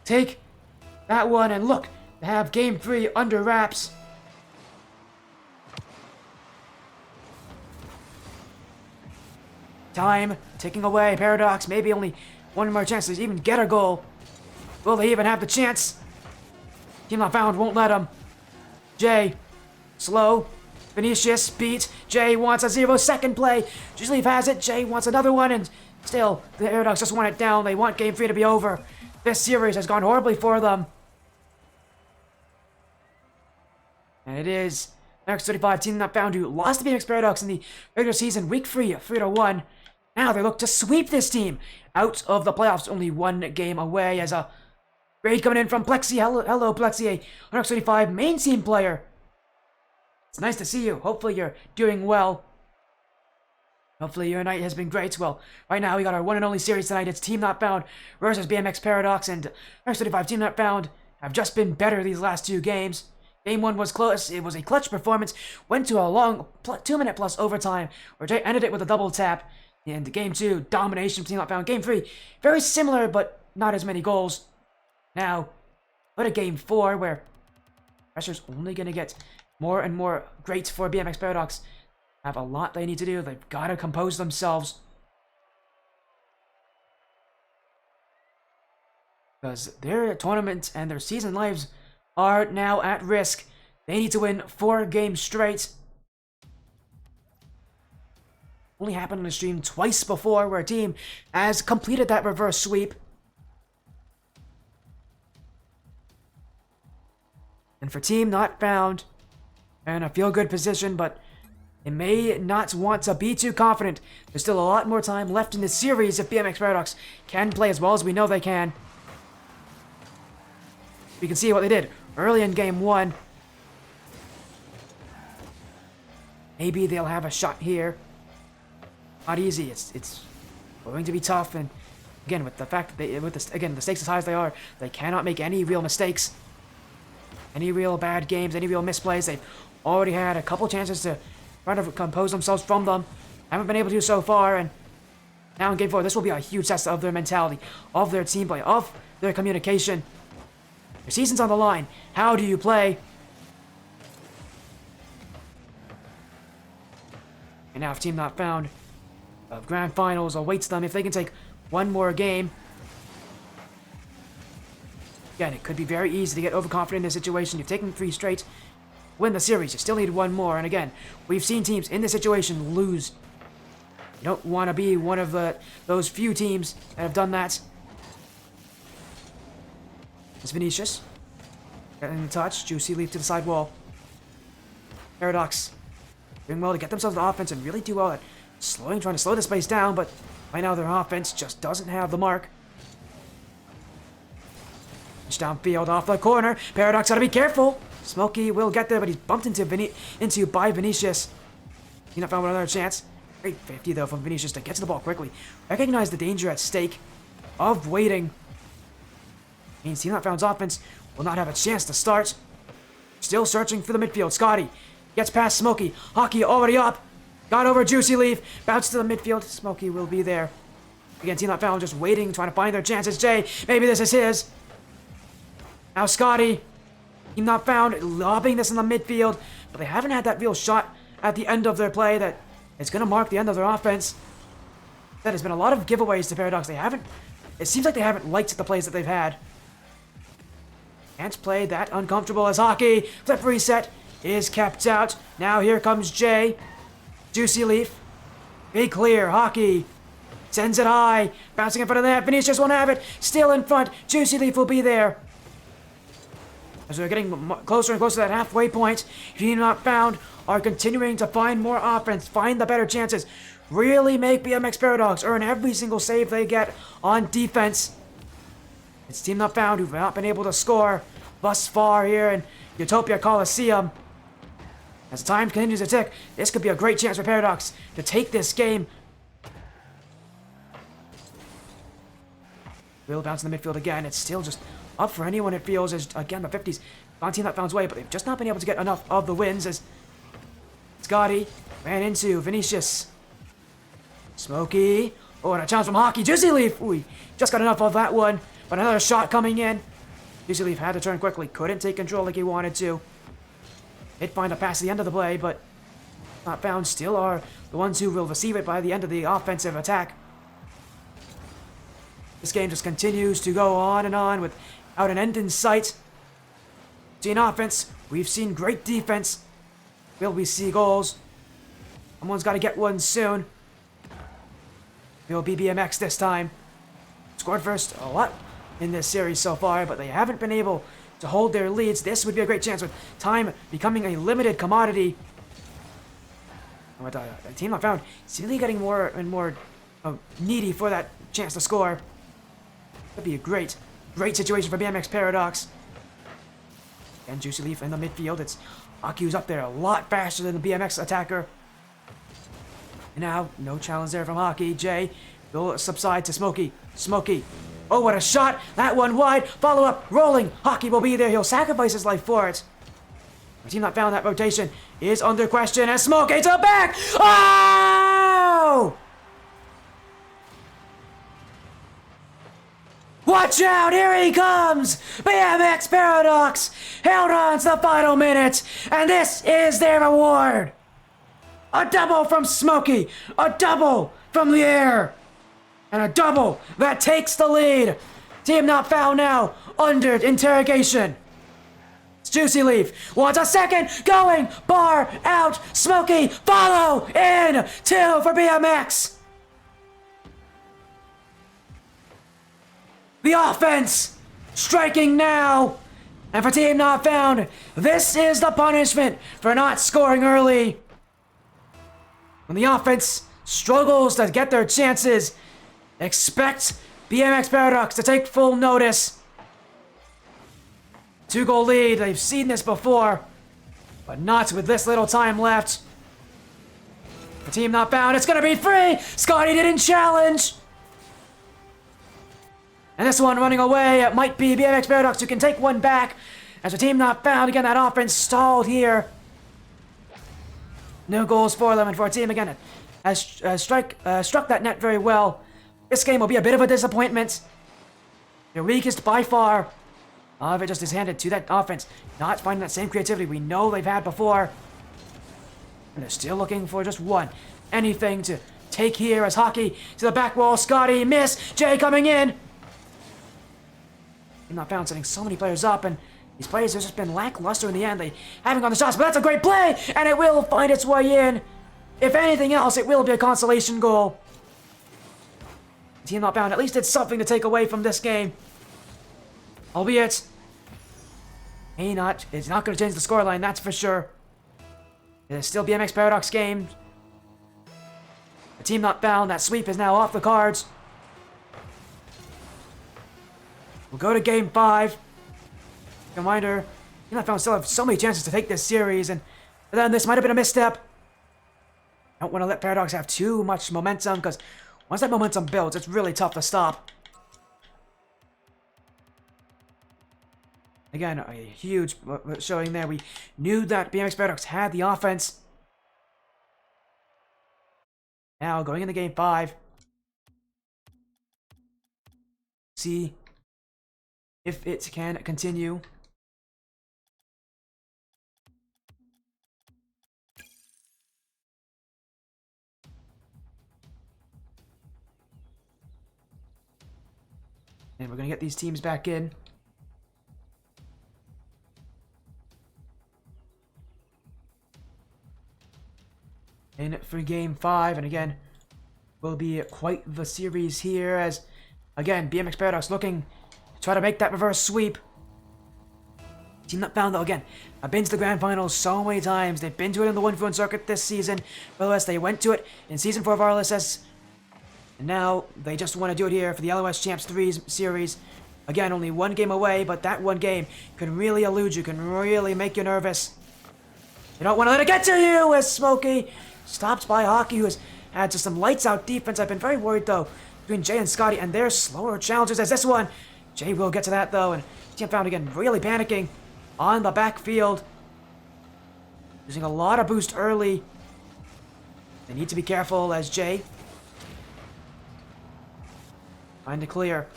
Take that one and look to have Game 3 under wraps. Time ticking away. Paradox, maybe only one more chance to even get a goal. Will they even have the chance? Team Not Found won't let them. Jay, slow. Vinicius beat. Jay wants a 0-second play. Juicy Leaf has it. Jay wants another one, and still, the Paradox just want it down. They want Game 3 to be over. This series has gone horribly for them. And it is next 35 Team Not Found who lost to BMX Paradox in the regular season, week 3, 3-1. Now they look to sweep this team out of the playoffs, only one game away as a raid coming in from Plexi. Hello Plexi, a 135 main team player. It's nice to see you. Hopefully you're doing well. Hopefully your night has been great. Well, right now we got our one and only series tonight. It's Team Not Found versus BMX Paradox, and X35 Team Not Found have just been better these last two games. Game 1 was close. It was a clutch performance. Went to a long 2-minute plus overtime, where Jay ended it with a double tap. And Game 2, domination from Team Not Found. Game 3, very similar, but not as many goals. Now, go to Game 4, where pressure's only going to get more and more great for BMX Paradox. Have a lot they need to do. They've got to compose themselves. Because their tournament and their season lives are now at risk. They need to win 4 games straight. Only happened on the stream twice before, where a team has completed that reverse sweep. And for Team Not Found, they're in a feel-good position, but they may not want to be too confident. There's still a lot more time left in this series if BMX Paradox can play as well as we know they can. You can see what they did early in Game 1. Maybe they'll have a shot here. Not easy. It's going to be tough, and again, with the fact that the stakes as high as they are, they cannot make any real mistakes, any real bad games, any real misplays. They've already had a couple chances to try to compose themselves from them. Haven't been able to so far, and now in Game 4, this will be a huge test of their mentality, of their team play, of their communication. Your season's on the line. How do you play? And now if Team Not Found of Grand Finals awaits them, if they can take one more game. Again, it could be very easy to get overconfident in this situation. You've taken 3 straight. Win the series. You still need one more. And again, we've seen teams in this situation lose. You don't want to be one of those few teams that have done that. It's Vinicius. Getting in touch. Juicy leap to the side wall. Paradox doing well to get themselves the offense and really do well at trying to slow this place down, but right now their offense just doesn't have the mark. Push downfield off the corner. Paradox gotta be careful. Smokey will get there, but he's bumped into by Vinicius. He not found another chance. Great 50 though from Vinicius to get to the ball quickly. Recognize the danger at stake of waiting. Means Team Not Found's offense will not have a chance to start. Still searching for the midfield. Scotty gets past Smokey. Hockey already up. Got over Juicy Leaf. Bounce to the midfield. Smokey will be there. Again, Team Not Found just waiting, trying to find their chances. Jay, maybe this is his. Now Scotty. Team Not Found lobbing this in the midfield, but they haven't had that real shot at the end of their play that is going to mark the end of their offense. That has been a lot of giveaways to Paradox. It seems like they haven't liked the plays that they've had. Can't play that uncomfortable as Hockey. Flip reset is kept out. Now here comes Jay. Juicy Leaf. Be clear. Hockey sends it high. Bouncing in front of the net. Vinicius won't have it. Still in front. Juicy Leaf will be there. As we're getting closer and closer to that halfway point, Team Not Found are continuing to find more offense, find the better chances, really make BMX Paradox earn every single save they get on defense. It's Team Not Found who've not been able to score thus far here in Utopia Coliseum. As time continues to tick, this could be a great chance for Paradox to take this game. Will bounce in the midfield again. It's still just up for anyone, it feels, as again the 50s on Team Not Found's way, but they've just not been able to get enough of the wins as Scotty ran into Vinicius. Smokey. Oh, and a challenge from Hockey. Juicy Leaf. Ooh, just got enough of that one, but another shot coming in. Juicy Leaf had to turn quickly. Couldn't take control like he wanted to. Did find a pass at the end of the play, but Not Found still are the ones who will receive it by the end of the offensive attack. This game just continues to go on and on without an end in sight. Seen offense, we've seen great defense. Will we see goals? Someone's got to get one soon. Will be BMX this time. Scored first a lot in this series so far, but they haven't been able to hold their leads. This would be a great chance with time becoming a limited commodity. But Team Not Found is really getting more and more needy for that chance to score. That'd be a great situation for BMX Paradox. And Juicy Leaf in the midfield. It's Akiu's up there a lot faster than the BMX attacker. And now, no challenge there from Hockey. Jay will subside to Smokey. Smokey. Oh, what a shot! That one wide. Follow up. Rolling. Hockey will be there. He'll sacrifice his life for it. The team not found that rotation is under question as Smokey to the back. Oh! Watch out, here he comes! BMX Paradox held on to the final minute, and this is their reward! A double from Smokey, a double from the air, and a double that takes the lead. Team not found now, under interrogation. Juicy Leaf wants a second, going, bar out, Smokey, follow in, 2 for BMX. The offense striking now. And for team not found, this is the punishment for not scoring early. When the offense struggles to get their chances, expect BMX Paradox to take full notice. 2-goal lead, they've seen this before, but not with this little time left. The team not found, it's gonna be free! Scotty didn't challenge! And this one running away, it might be BMX Paradox who can take one back. As the team not found, again, that offense stalled here. No goals for them, and for a team, again, has struck that net very well. This game will be a bit of a disappointment. Their weakest by far. All of it just is handed to that offense. Not finding that same creativity we know they've had before. And they're still looking for just one. Anything to take here as Hockey to the back wall. Scotty, miss. Jay coming in. Team not found, setting so many players up, and these players have just been lackluster in the end. They haven't gone the shots, but that's a great play, and it will find its way in. If anything else, it will be a consolation goal. Team not found at least did something to take away from this game. Albeit, it's not going to change the scoreline, that's for sure. It is still BMX Paradox game. The team not found, that sweep is now off the cards. We'll go to game 5. Reminder, Team Not Found still have so many chances to take this series, and then this might have been a misstep. Don't want to let Paradox have too much momentum, because once that momentum builds, it's really tough to stop. Again, a huge showing there. We knew that BMX Paradox had the offense. Now, going into game 5. See if it can continue. And we're going to get these teams back in. In for game 5, and again, will be quite the series here as, again, BMX Paradox looking to try to make that reverse sweep. Team Not Found, though, again, have been to the grand finals so many times. They've been to it in the one-for-one circuit this season. Nonetheless, they went to it in Season 4 of RLSS. And now, they just want to do it here for the LOS Champs 3 series. Again, only one game away, but that one game can really elude you, can really make you nervous. You don't want to let it get to you, as Smokey stopped by Hockey, who has had just some lights-out defense. I've been very worried, though, between Jay and Scotty and their slower challenges as this one. Jay will get to that, though, and Team Found, again, really panicking on the backfield. Using a lot of boost early. They need to be careful as Jay trying to clear.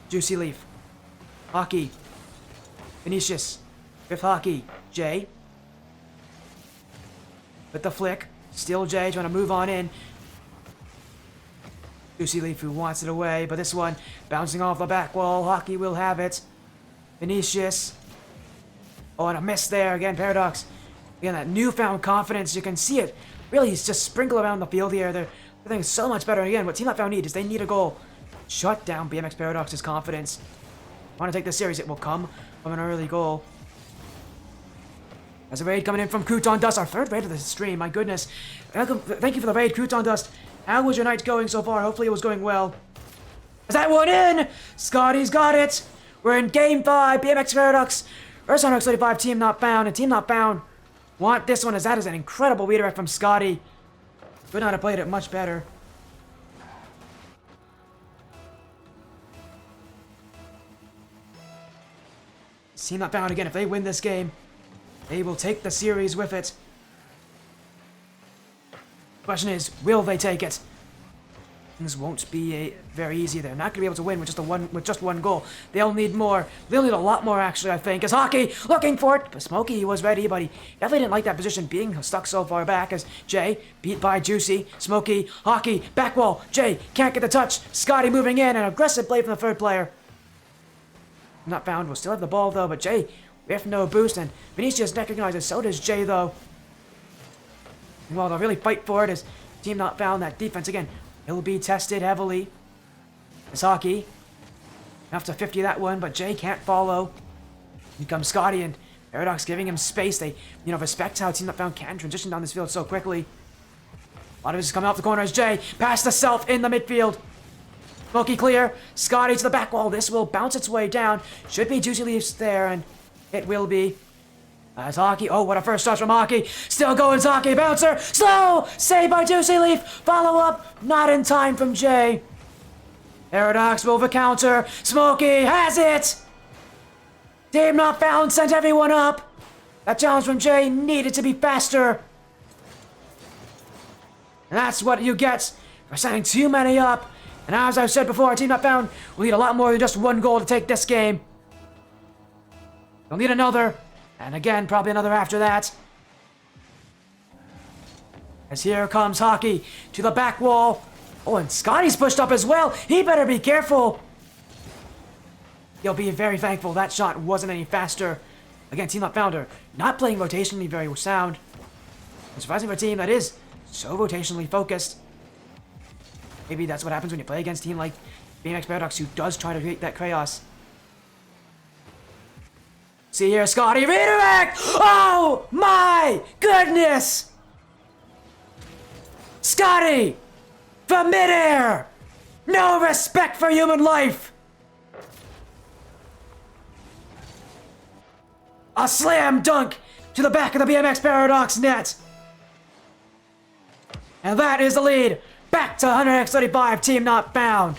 Juicy Leaf. Hockey. Vinicius. With Hockey. Jay. With the flick. Still Jay trying to move on in. Juicy Leaf who wants it away, but this one bouncing off the back wall. Hockey will have it. Vinicius. Oh, and a miss there. Again, Paradox. Again, that newfound confidence. You can see it really just sprinkle around the field here. They're doing so much better. Again, what Team Not Found need is they need a goal. Shut down BMX Paradox's confidence. Want to take this series, it will come from an early goal. As a raid coming in from Crouton Dust, our third raid of the stream, my goodness. Thank you for the raid, Crouton Dust. How was your night going so far? Hopefully it was going well. Is that one in? Scotty's got it. We're in game 5, BMX Paradox versus 135, Team Not Found. And Team Not Found want this one as that is an incredible redirect from Scotty. Could not have played it much better. Team Not Found again. If they win this game, they will take the series with it. Question is, will they take it? Things won't be very easy. They're not going to be able to win with just one goal. They'll need more. They'll need a lot more, actually, I think. As Hockey looking for it. But Smokey was ready, but he definitely didn't like that position, being stuck so far back. As Jay beat by Juicy. Smokey, Hockey, back wall. Jay can't get the touch. Scotty moving in. An aggressive play from the third player. Not Found will still have the ball, though, but Jay with no boost. And Vinicius recognizes, so does Jay, though. And while they'll really fight for it, as Team Not Found, that defense again. He'll be tested heavily. As Hockey have to 50 that one, but Jay can't follow. Here comes Scotty and Paradox giving him space. They, respect how Team Not Found can transition down this field so quickly. A lot of this is coming off the corner as Jay past the self in the midfield. Smokey clear. Scotty to the back wall. This will bounce its way down. Should be Juicy Leafs there, and it will be. As Hockey, oh, what a first touch from Hockey. Still going, Hockey, bouncer, slow, saved by Juicy Leaf, follow up, not in time from Jay. Paradox will the counter, Smokey has it. Team Not Found sent everyone up. That challenge from Jay needed to be faster. And that's what you get for sending too many up. And as I've said before, Team Not Found will need a lot more than just one goal to take this game. They'll need another. And again, probably another after that. As here comes Hockey to the back wall. Oh, and Scotty's pushed up as well. He better be careful. He'll be very thankful that shot wasn't any faster. Again, Team Not Founder not playing rotationally very sound. It's surprising for a team that is so rotationally focused. Maybe that's what happens when you play against a team like BMX Paradox, who does try to create that chaos. See here, Scotty, redirect! Oh my goodness! Scotty! From midair! No respect for human life! A slam dunk to the back of the BMX Paradox net! And that is the lead! Back to 100x35, Team Not Found!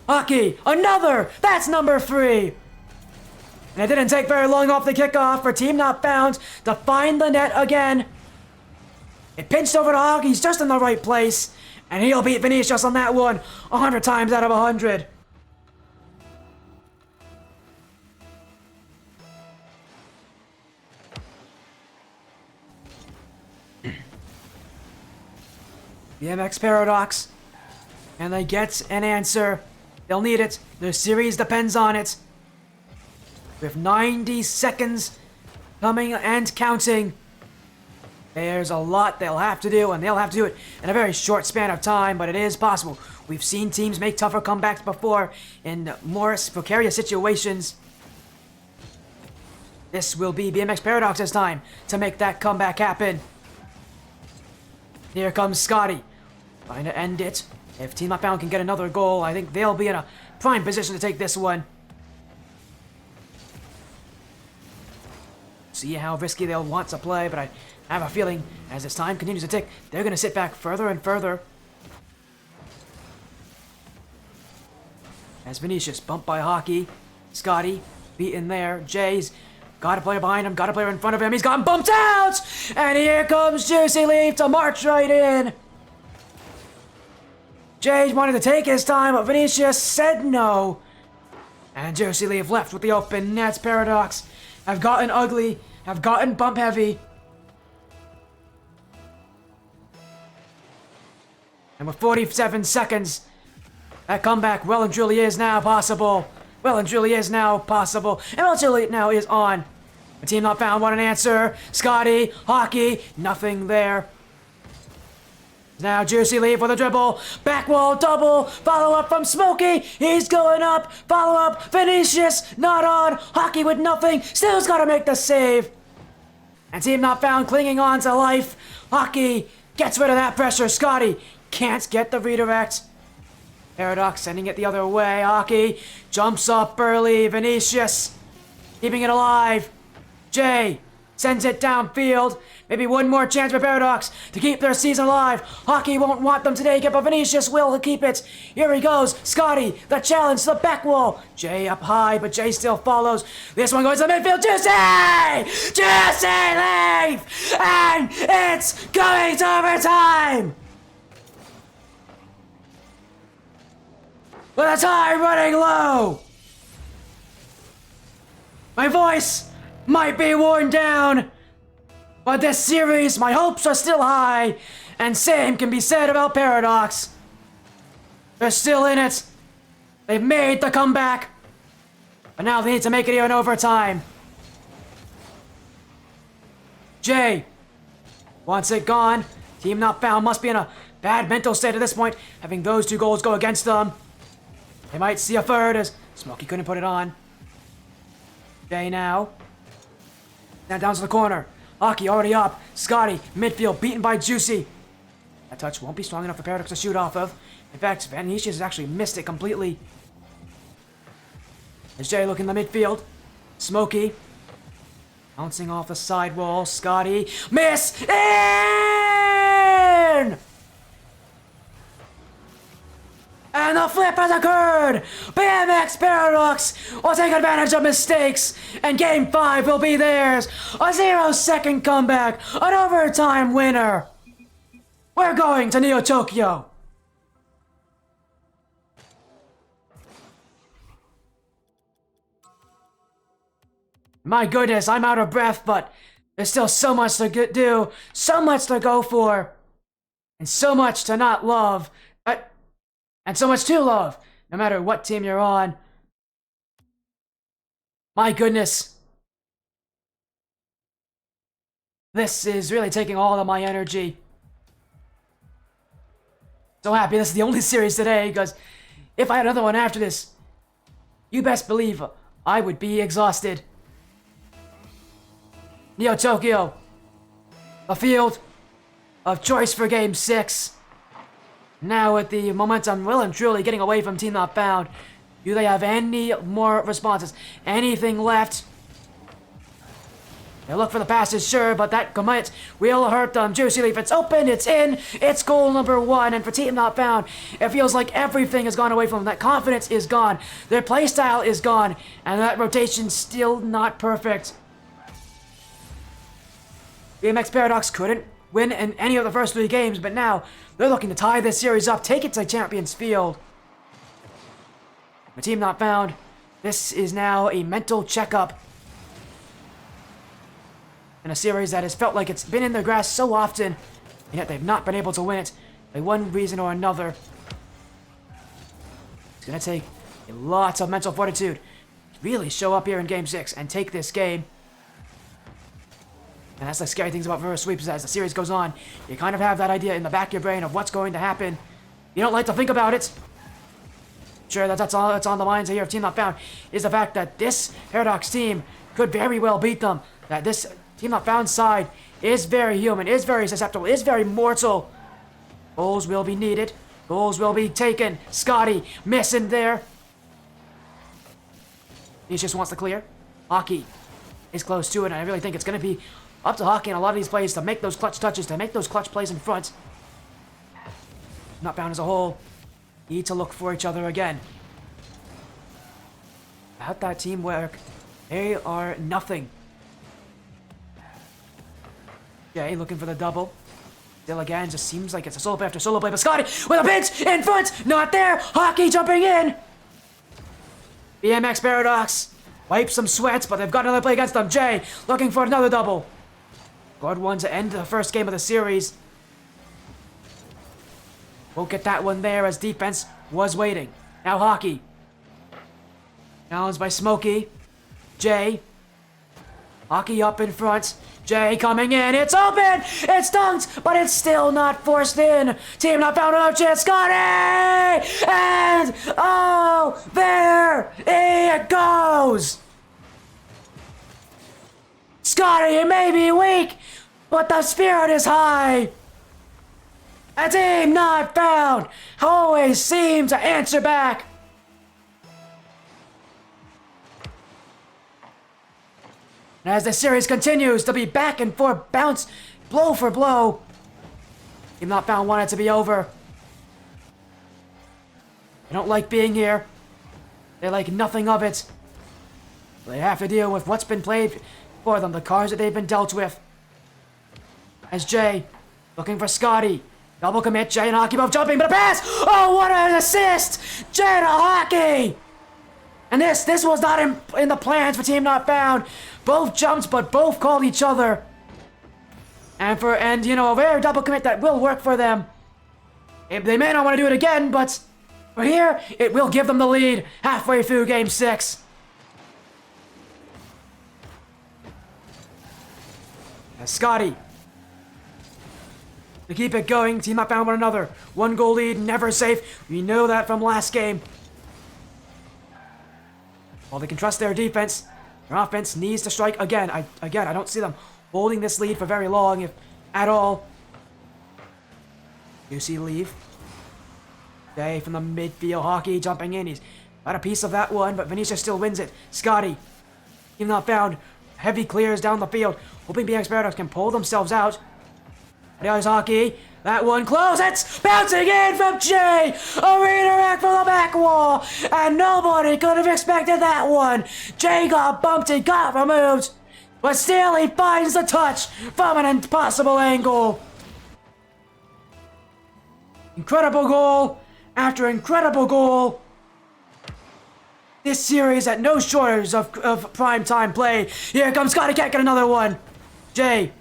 Hockey, another! That's number 3! And it didn't take very long off the kickoff for Team Not Found to find the net again. It pinched over to Hockey, he's just in the right place. And he'll beat Vinicius on that one 100 times out of 100. BMX Paradox. And they get an answer. They'll need it. Their series depends on it. With 90 seconds coming and counting. There's a lot they'll have to do, and they'll have to do it in a very short span of time, but it is possible. We've seen teams make tougher comebacks before in more precarious situations. This will be BMX Paradox's time to make that comeback happen. Here comes Scotty. Trying to end it. If Team Not Found can get another goal, I think they'll be in a prime position to take this one. See how risky they'll want to play, but I have a feeling as this time continues to tick, they're going to sit back further and further. As Vinicius bumped by Hockey. Scotty beaten there. Jay's got a player behind him, got a player in front of him. He's gotten bumped out! And here comes Juicy Leaf to march right in. Jay wanted to take his time, but Vinicius said no. And Juicy Leaf left with the open nets. Paradox have gotten ugly, have gotten bump heavy. And with 47 seconds, that comeback well and truly is now possible. Well and truly is now possible. And well and truly now is on. The Team Not Found want an answer. Scotty, Hockey, nothing there. Now Juicy Leaf with a dribble. Back wall double. Follow up from Smokey. He's going up. Follow up. Vinicius not on. Hockey with nothing. Still's got to make the save. And Team Not Found clinging on to life. Hockey gets rid of that pressure. Scotty can't get the redirect. Paradox sending it the other way. Hockey jumps up early. Vinicius keeping it alive. Jay sends it downfield. Maybe one more chance for Paradox to keep their season alive. Hockey won't want them today, but Vinicius will keep it. Here he goes. Scotty, the challenge, the back wall. Jay up high, but Jay still follows. This one goes to the midfield. Juicy! Juicy leave! And it's going to overtime! With a time running low! My voice might be worn down, but this series, my hopes are still high, and same can be said about Paradox. They're still in it. They've made the comeback, but now they need to make it here in overtime. Jay wants it gone. Team not found must be in a bad mental state at this point, having those 2 goals go against them. They might see a third as Smokey couldn't put it on. Jay now down to the corner. Hockey already up. Scotty, midfield, beaten by Juicy. That touch won't be strong enough for Paradox to shoot off of. In fact, Vinicius has actually missed it completely. As Jay looking in the midfield. Smokey bouncing off the side wall. Scotty, miss! In! And the flip has occurred! BMX Paradox will take advantage of mistakes, and Game 5 will be theirs! A 0-second comeback, an overtime winner! We're going to Neo Tokyo! My goodness, I'm out of breath, but there's still so much to do, so much to go for, and so much to not love. And so much to love, no matter what team you're on. My goodness. This is really taking all of my energy. So happy this is the only series today, because if I had another one after this, you best believe I would be exhausted. Neo Tokyo, a field of choice for Game 6. Now with the momentum well and truly getting away from Team Not Found, do they have any more responses? Anything left? They look for the passes, sure, but that commit will hurt them. Juicy Leaf, it's open, it's in, it's goal number 1, and for Team Not Found, it feels like everything has gone away from them. That confidence is gone, their playstyle is gone, and that rotation's still not perfect. BMX Paradox couldn't win in any of the first 3 games, but now they're looking to tie this series up, take it to Champions Field. The Team Not Found, this is now a mental checkup in a series that has felt like it's been in their grasp so often, and yet they've not been able to win it by one reason or another. It's going to take a lot of mental fortitude to really show up here in Game 6 and take this game. And that's the scary things about reverse sweeps, is as the series goes on, you kind of have that idea in the back of your brain of what's going to happen. You don't like to think about it. Sure, that's all that's on the minds here of Team Not Found, is the fact that this Paradox team could very well beat them. That this Team Not Found side is very human, is very susceptible, is very mortal. Goals will be needed. Goals will be taken. Scotty missing there. He just wants to clear. Hockey is close to it, and I really think it's going to be up to Hockey and a lot of these plays to make those clutch touches, to make those clutch plays in front. Not Found as a whole need to look for each other again. Without that teamwork, they are nothing. Jay looking for the double. Still again, just seems like it's a solo play after solo play, but Scotty with a pinch in front, not there. Hockey jumping in. BMX Paradox wipe some sweats, but they've got another play against them. Jay looking for another double. Scored one to end the first game of the series. Won't get that one there as defense was waiting. Now Hockey. Challenged by Smokey. Jay. Hockey up in front. Jay coming in. It's open! It's dunked, but it's still not forced in. Team Not Found another chance. Scotty! And oh, there it goes! Scotty, it may be weak, but the spirit is high. A Team Not Found always seem to answer back. And as the series continues to be back and forth, bounce, blow for blow, Team Not Found wanted to be over. They don't like being here. They like nothing of it. They have to deal with what's been played for them, the cards that they've been dealt with. As Jay, looking for Scotty. Double commit, Jay and Hockey both jumping, but a pass! Oh, what an assist! Jay to Hockey! And this was not in the plans for Team Not Found. Both jumped, but both called each other. And you know, a rare double commit that will work for them. They may not want to do it again, but for here, it will give them the lead halfway through Game 6. As Scotty, to keep it going, Team Not Found one another. 1 goal lead, never safe. We know that from last game. While they can trust their defense, their offense needs to strike again. I don't see them holding this lead for very long, if at all. You see leave. Jay from the midfield, Hockey jumping in. He's got a piece of that one, but Vinicius still wins it. Scotty, Team Not Found, heavy clears down the field, hoping BMX Paradox can pull themselves out. There's Hockey. That one close. It's bouncing in from Jay. A redirect from the back wall. And nobody could have expected that one. Jay got bumped and got removed. But still he finds the touch from an impossible angle. Incredible goal after incredible goal. This series at no shortage of prime time play. Here comes Scotty, can't get another one. Jay,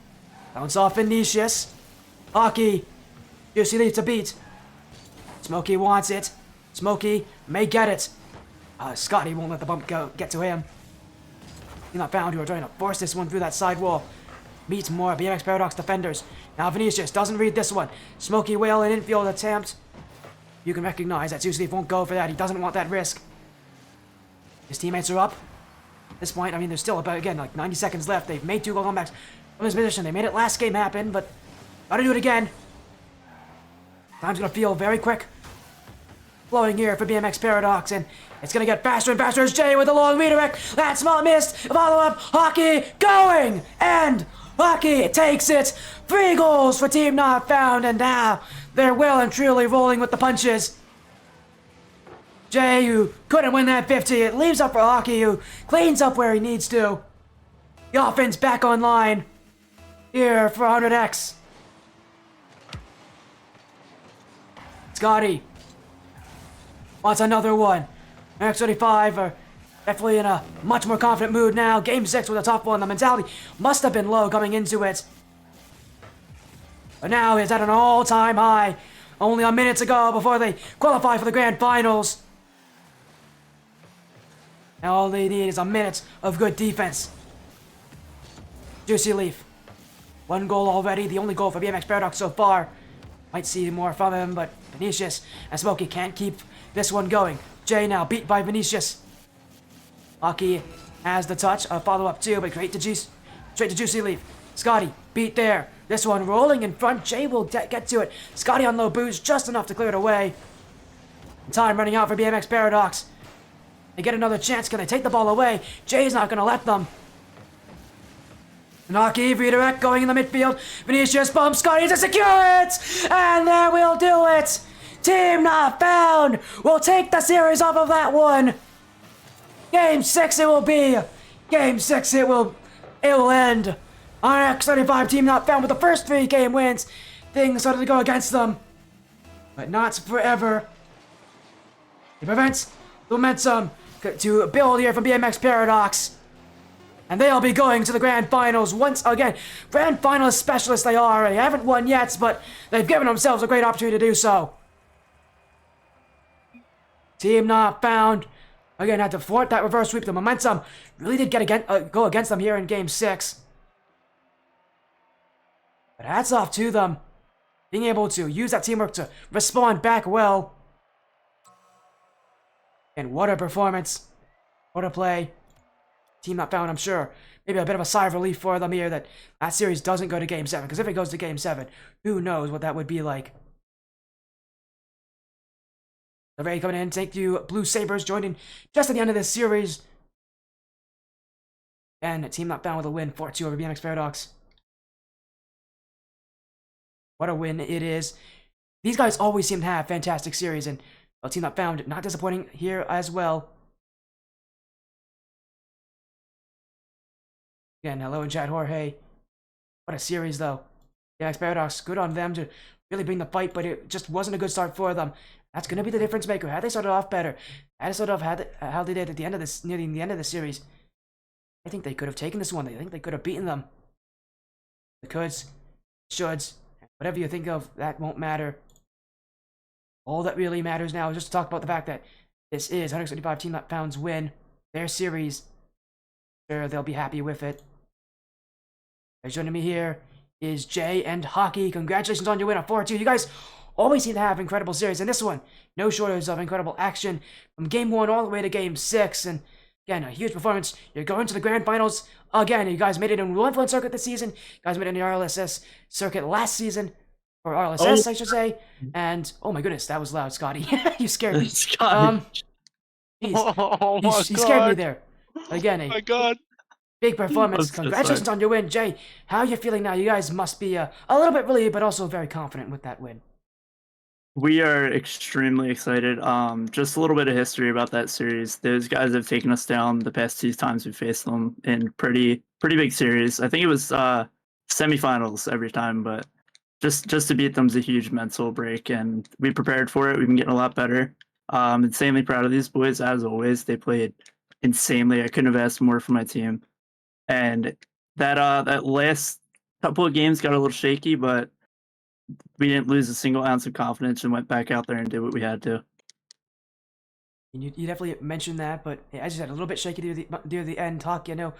bounce off Vinicius. Hockey, Juicy lead to beat. Smokey wants it. Smokey may get it. Scotty won't let the bump get to him. He's Not Found who are trying to force this one through that side wall. Meets more BMX Paradox defenders. Now Vinicius doesn't read this one. Smokey Whale an infield attempt. You can recognize that Juicy won't go for that. He doesn't want that risk. His teammates are up. At this point, I mean, there's still about, again, like 90 seconds left. They've made 2 comebacks from this position. They made it last game happen, but gotta do it again. Time's gonna feel very quick. Flowing here for BMX Paradox, and it's gonna get faster and faster as Jay with a long redirect. That's not missed. Follow up. Hockey going, and Hockey takes it. 3 goals for Team Not Found, and now they're well and truly rolling with the punches. Jay, who couldn't win that 50, it leaves up for Hockey, who cleans up where he needs to. The offense back online. Here for 100X. Scotty wants another one. X35 are definitely in a much more confident mood now. Game 6 with a tough one. The mentality must have been low coming into it. But now it's at an all-time high. Only a minute to go before they qualify for the grand finals. Now all they need is a minute of good defense. Juicy Leaf. 1 goal already. The only goal for BMX Paradox so far. Might see more from him, but Vinicius and Smokey can't keep this one going. Jay now beat by Vinicius. Hockey has the touch. A follow-up too, but straight to Juicy Leaf. Scotty beat there. This one rolling in front. Jay will get to it. Scotty on low boost, just enough to clear it away. Time running out for BMX Paradox. They get another chance. Can they take the ball away? Jay's not going to let them. Hockey redirect going in the midfield. Vinicius bumps Scotty to secure it! And there we'll do it! Team Not Found will take the series off of that one. Game 6 it will be. Game 6 it will end. On X35, Team Not Found with the first 3 game wins. Things started to go against them. But not forever. It prevents the momentum to build here from BMX Paradox. And they'll be going to the grand finals once again. Grand finalist specialists they are. They haven't won yet, but they've given themselves a great opportunity to do so. Team Not Found. Again, had to thwart that reverse sweep. The momentum really did go against them here in Game 6. But hats off to them. Being able to use that teamwork to respond back well. And what a performance. What a play. Team Not Found, I'm sure. Maybe a bit of a sigh of relief for them here that series doesn't go to Game 7. Because if it goes to Game 7, who knows what that would be like. They're ready coming in. Thank you, Blue Sabres, joining just at the end of this series. And a team not found with a win, 4-2 over BMX Paradox. What a win it is. These guys always seem to have fantastic series, and a team not found, not disappointing here as well. Again, hello in chat, Jorge. What a series, though. BMX Paradox, good on them to really bring the fight, but it just wasn't a good start for them. That's going to be the difference maker. Had they started off better, had they started off how they did at the end of this, near the end of the series, I think they could have taken this one. I think they could have beaten them. The coulds, shoulds, whatever you think of, that won't matter. All that really matters now is just to talk about the fact that this is 175 Team Not Found's win. Their series. Sure, they'll be happy with it. Joining me here is Jay and Hockey. Congratulations on your win on 4-2. You guys always seem to have incredible series, and this one, no shortage of incredible action from Game 1 all the way to Game 6, and again, a huge performance. You're going to the Grand Finals again. You guys made it in one Flint circuit this season. You guys made it in the RLSS circuit last season, or RLSS, I should say, and oh my goodness, that was loud, Scotty. You scared me. Scotty. Oh my You scared me God. there. Again, Oh my God. big performance. I'm so Congratulations on your win, Jay. How are you feeling now? You guys must be a little bit relieved, but also very confident with that win. We are extremely excited. Just a little bit of history about that series. Those guys have taken us down the past 2 times we faced them in pretty big series. I think it was semifinals every time, but just to beat them is a huge mental break, and we prepared for it. We've been getting a lot better. Insanely proud of these boys as always. They played insanely. I couldn't have asked more from my team. And that last couple of games got a little shaky, but we didn't lose a single ounce of confidence and went back out there and did what we had to. And you definitely mentioned that, but as you said, a little bit shaky near the end. Hockey, I know,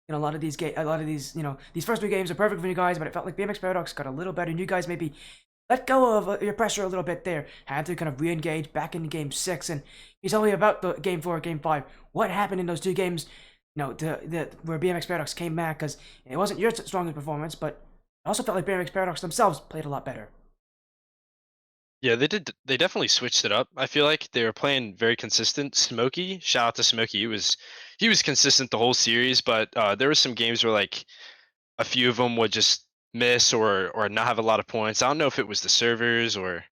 a lot of these these first 3 games are perfect for you guys, but it felt like BMX Paradox got a little better, and you guys maybe let go of your pressure a little bit there. Had to kind of re-engage back into Game 6, and you tell me about the Game 4, Game 5. What happened in those 2 games? Where BMX Paradox came back, because it wasn't your strongest performance, but I also felt like BMX Paradox themselves played a lot better. Yeah, they did. They definitely switched it up. I feel like they were playing very consistent. Smokey, shout out to Smokey. He was consistent the whole series, but there were some games where like a few of them would just miss or not have a lot of points. I don't know if it was the servers or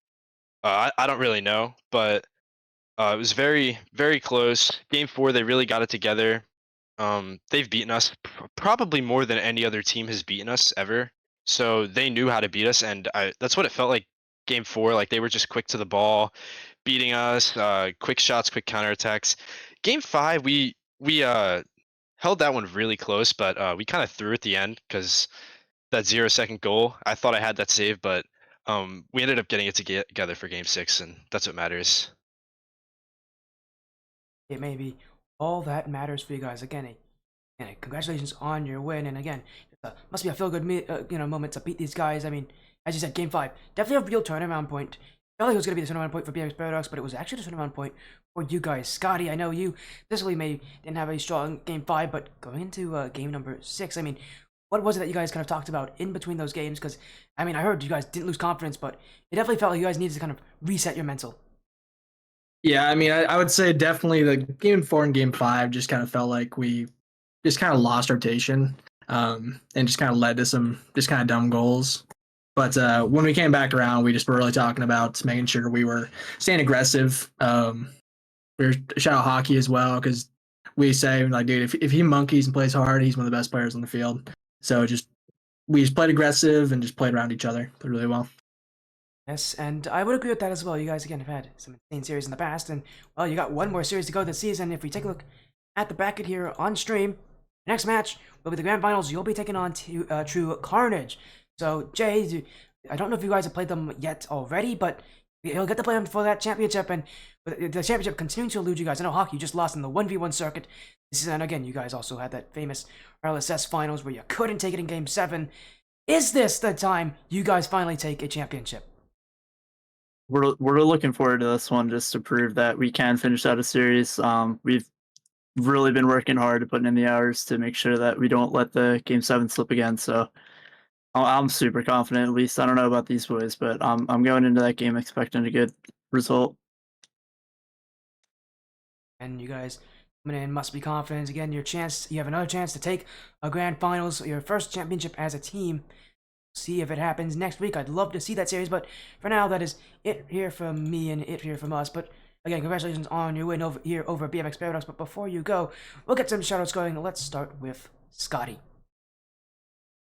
I don't really know, but it was very close. Game 4, they really got it together. They've beaten us probably more than any other team has beaten us ever. So they knew how to beat us, and that's what it felt like. Game 4, like they were just quick to the ball, beating us. Quick shots, quick counterattacks. Game 5, we held that one really close, but we kind of threw at the end because that 0-second goal. I thought I had that save, but we ended up getting it together for Game 6, and that's what matters. It may be all that matters for you guys. Again, congratulations on your win, and again, must be a feel-good moment to beat these guys. I mean, as you said, Game 5, definitely a real turnaround point. Felt like it was going to be the turnaround point for BMX Paradox, but it was actually the turnaround point for you guys. Scotty, I know you basically didn't have a strong Game 5, but going into game number 6, I mean, what was it that you guys kind of talked about in between those games? Because, I mean, I heard you guys didn't lose confidence, but it definitely felt like you guys needed to kind of reset your mental. Yeah, I mean, I would say definitely the Game 4 and Game 5 just kind of felt like we just kind of lost rotation and just kind of led to some just kind of dumb goals. But when we came back around, we just were really talking about making sure we were staying aggressive. We were shout out Hockey as well, because we say, like, dude, if he monkeys and plays hard, he's one of the best players on the field. So we just played aggressive and just played around each other, played really well. Yes, and I would agree with that as well. You guys, again, have had some insane series in the past, and, well, you got one more series to go this season. If we take a look at the bracket here on stream, the next match will be the Grand Finals. You'll be taking on True Carnage. So, Jay, I don't know if you guys have played them yet already, but you'll get to play them for that championship, and with the championship continuing to elude you guys. I know Hockey, you just lost in the 1v1 circuit. And again, you guys also had that famous RLSS finals where you couldn't take it in Game 7. Is this the time you guys finally take a championship? We're looking forward to this one just to prove that we can finish out a series. We've really been working hard to put in the hours to make sure that we don't let the Game 7 slip again. So I'm super confident. At least I don't know about these boys, but I'm going into that game expecting a good result. And you guys coming in must be confident. Again, you have another chance to take a grand finals, your first championship as a team. See if it happens next week. I'd love to see that series, but for now, that is it here from me and it here from us. But again, congratulations on your win over BMX Paradox. But before you go, we'll get some shoutouts going. Let's start with Scotty.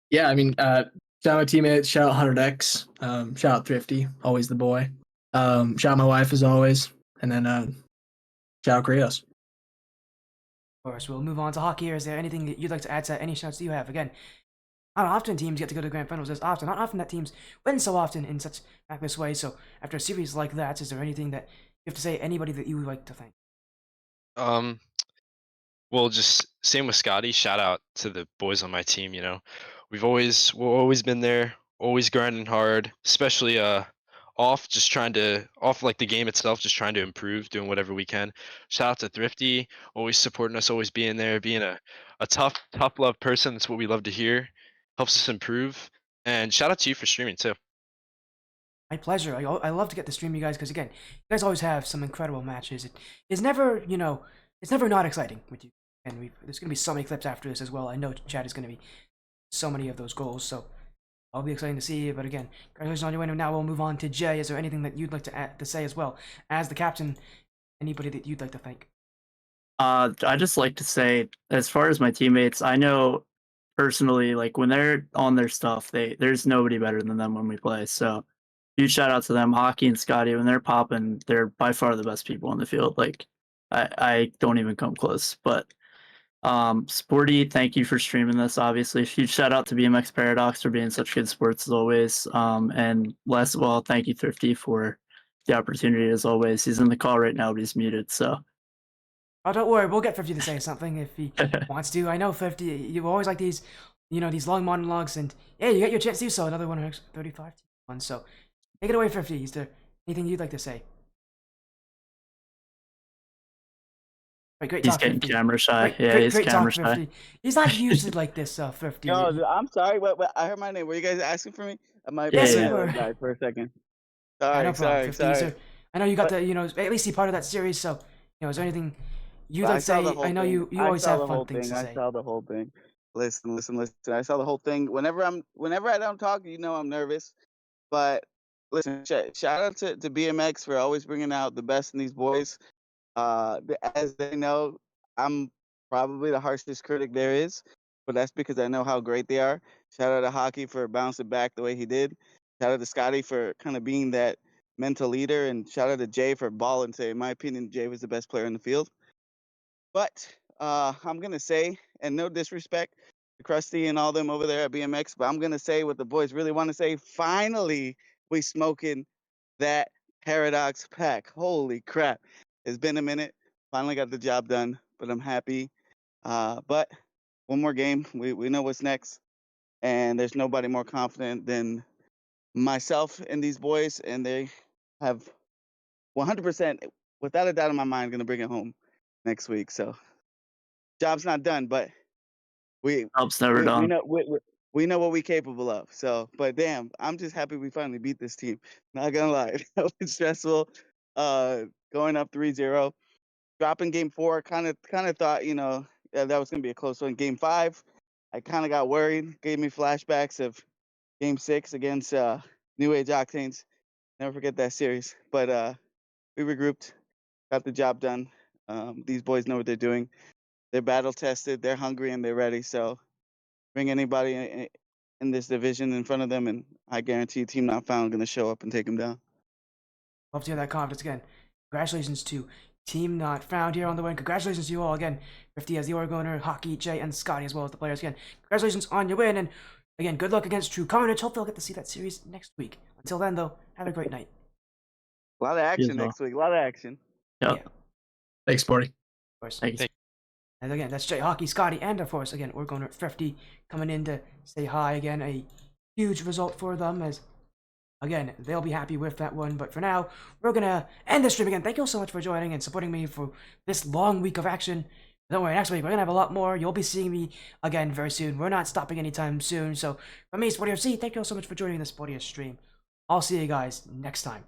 Yeah, I mean, shout out my teammates, shout out 100X, shout out Thrifty, always the boy. Shout out my wife as always, and then shout out Kratos. Of course, we'll move on to hockey here. Is there anything that you'd like to add to any shoutouts you have? Again, not often teams get to go to the grand finals not often that teams win so often in such miraculous ways. So after a series like that, is there anything that you have to say, anybody that you would like to thank? Well, just same with Scotty. Shout out to the boys on my team. We've always been there, always grinding hard, especially off like the game itself, just trying to improve, doing whatever we can. Shout out to Thrifty, always supporting us, always being there, being a tough love person. That's what we love to hear. Helps us improve. And shout out to you for streaming too. My pleasure. I love to get to stream you guys because, again, you guys always have some incredible matches. It is never, it's never not exciting with you. And there's going to be so many clips after this as well. I know chat is going to be so many of those goals, so I'll be excited to see it. But again, congratulations on your win. And now we'll move on to Jay. Is there anything that you'd like to say as well as the captain? Anybody that you'd like to thank? I just like to say, as far as my teammates, I know personally, like when they're on their stuff, there's nobody better than them when we play. So huge shout out to them, Hockey and Scotty. When they're popping, they're by far the best people on the field. Like I don't even come close. But Sporty, thank you for streaming this. Obviously, huge shout out to BMX Paradox for being such good sports as always. And last of all, thank you Thrifty for the opportunity as always. He's in the call right now, but he's muted. So. Oh, don't worry. We'll get 50 to say something if he wants to. I know 50. You always like these, these long monologues, and yeah, you get your chance to do so. Another 135 one. So take it away, 50. Is there anything you'd like to say? Great He's talk, getting 50. camera shy. Great He's camera talk, shy. 50. He's not usually like this, 50. No, I'm sorry. What? I heard my name. Were you guys asking for me? I might be Yes, we were. guys for a second. No Sorry, problem, 50. sorry. I know you got But- to, at least be part of that series. So, is there anything you'd But like I to saw say? the whole I know thing. you I always saw have the fun whole things thing. to I say. saw the whole thing. Listen. I saw the whole thing. Whenever I don't talk, I'm nervous. But listen, shout out to BMX for always bringing out the best in these boys. As they know, I'm probably the harshest critic there is, but that's because I know how great they are. Shout out to Hockey for bouncing back the way he did. Shout out to Scotty for kind of being that mental leader, and shout out to Jay for balling. Say, in my opinion, Jay was the best player in the field. But I'm gonna say, and no disrespect to Krusty and all them over there at BMX, but I'm gonna say what the boys really want to say. Finally, we smoking that Paradox pack. Holy crap! It's been a minute. Finally got the job done, but I'm happy. But one more game. We know what's next, and there's nobody more confident than myself and these boys, and they have 100%, without a doubt in my mind, gonna bring it home next week. So job's not done, but we Help's never we done. know we know what we're capable of. So, but damn, I'm just happy we finally beat this team. Not gonna lie, that was stressful. Going up 3-0, dropping game 4. Kind of thought that was gonna be a close one. Game 5, I kind of got worried. Gave me flashbacks of game 6 against New Age Octanes. Never forget that series. But we regrouped, got the job done. These boys know what they're doing. They're battle tested. They're hungry and they're ready. So bring anybody in this division in front of them, and I guarantee Team Not Found going to show up and take them down. Love to hear that confidence again. Congratulations to Team Not Found here on the win. Congratulations to you all again. 50 as the org owner, Hockey, Jay, and Scotty as well as the players again. Congratulations on your win, and again, good luck against True Carnage. Hopefully I'll get to see that series next week. Until then, though, have a great night. A lot of action well. next week. A lot of action. Yep. Yeah. Thanks, Sporty. Of course. Thanks. And again, that's Jay, Hockey, Scotty, and of course, again, we're going to 50 coming in to say hi again. A huge result for them as, again, they'll be happy with that one. But for now, we're going to end the stream again. Thank you all so much for joining and supporting me for this long week of action. Don't worry, next week we're going to have a lot more. You'll be seeing me again very soon. We're not stopping anytime soon. So, from me, Sporty FC, thank you all so much for joining this Sporty stream. I'll see you guys next time.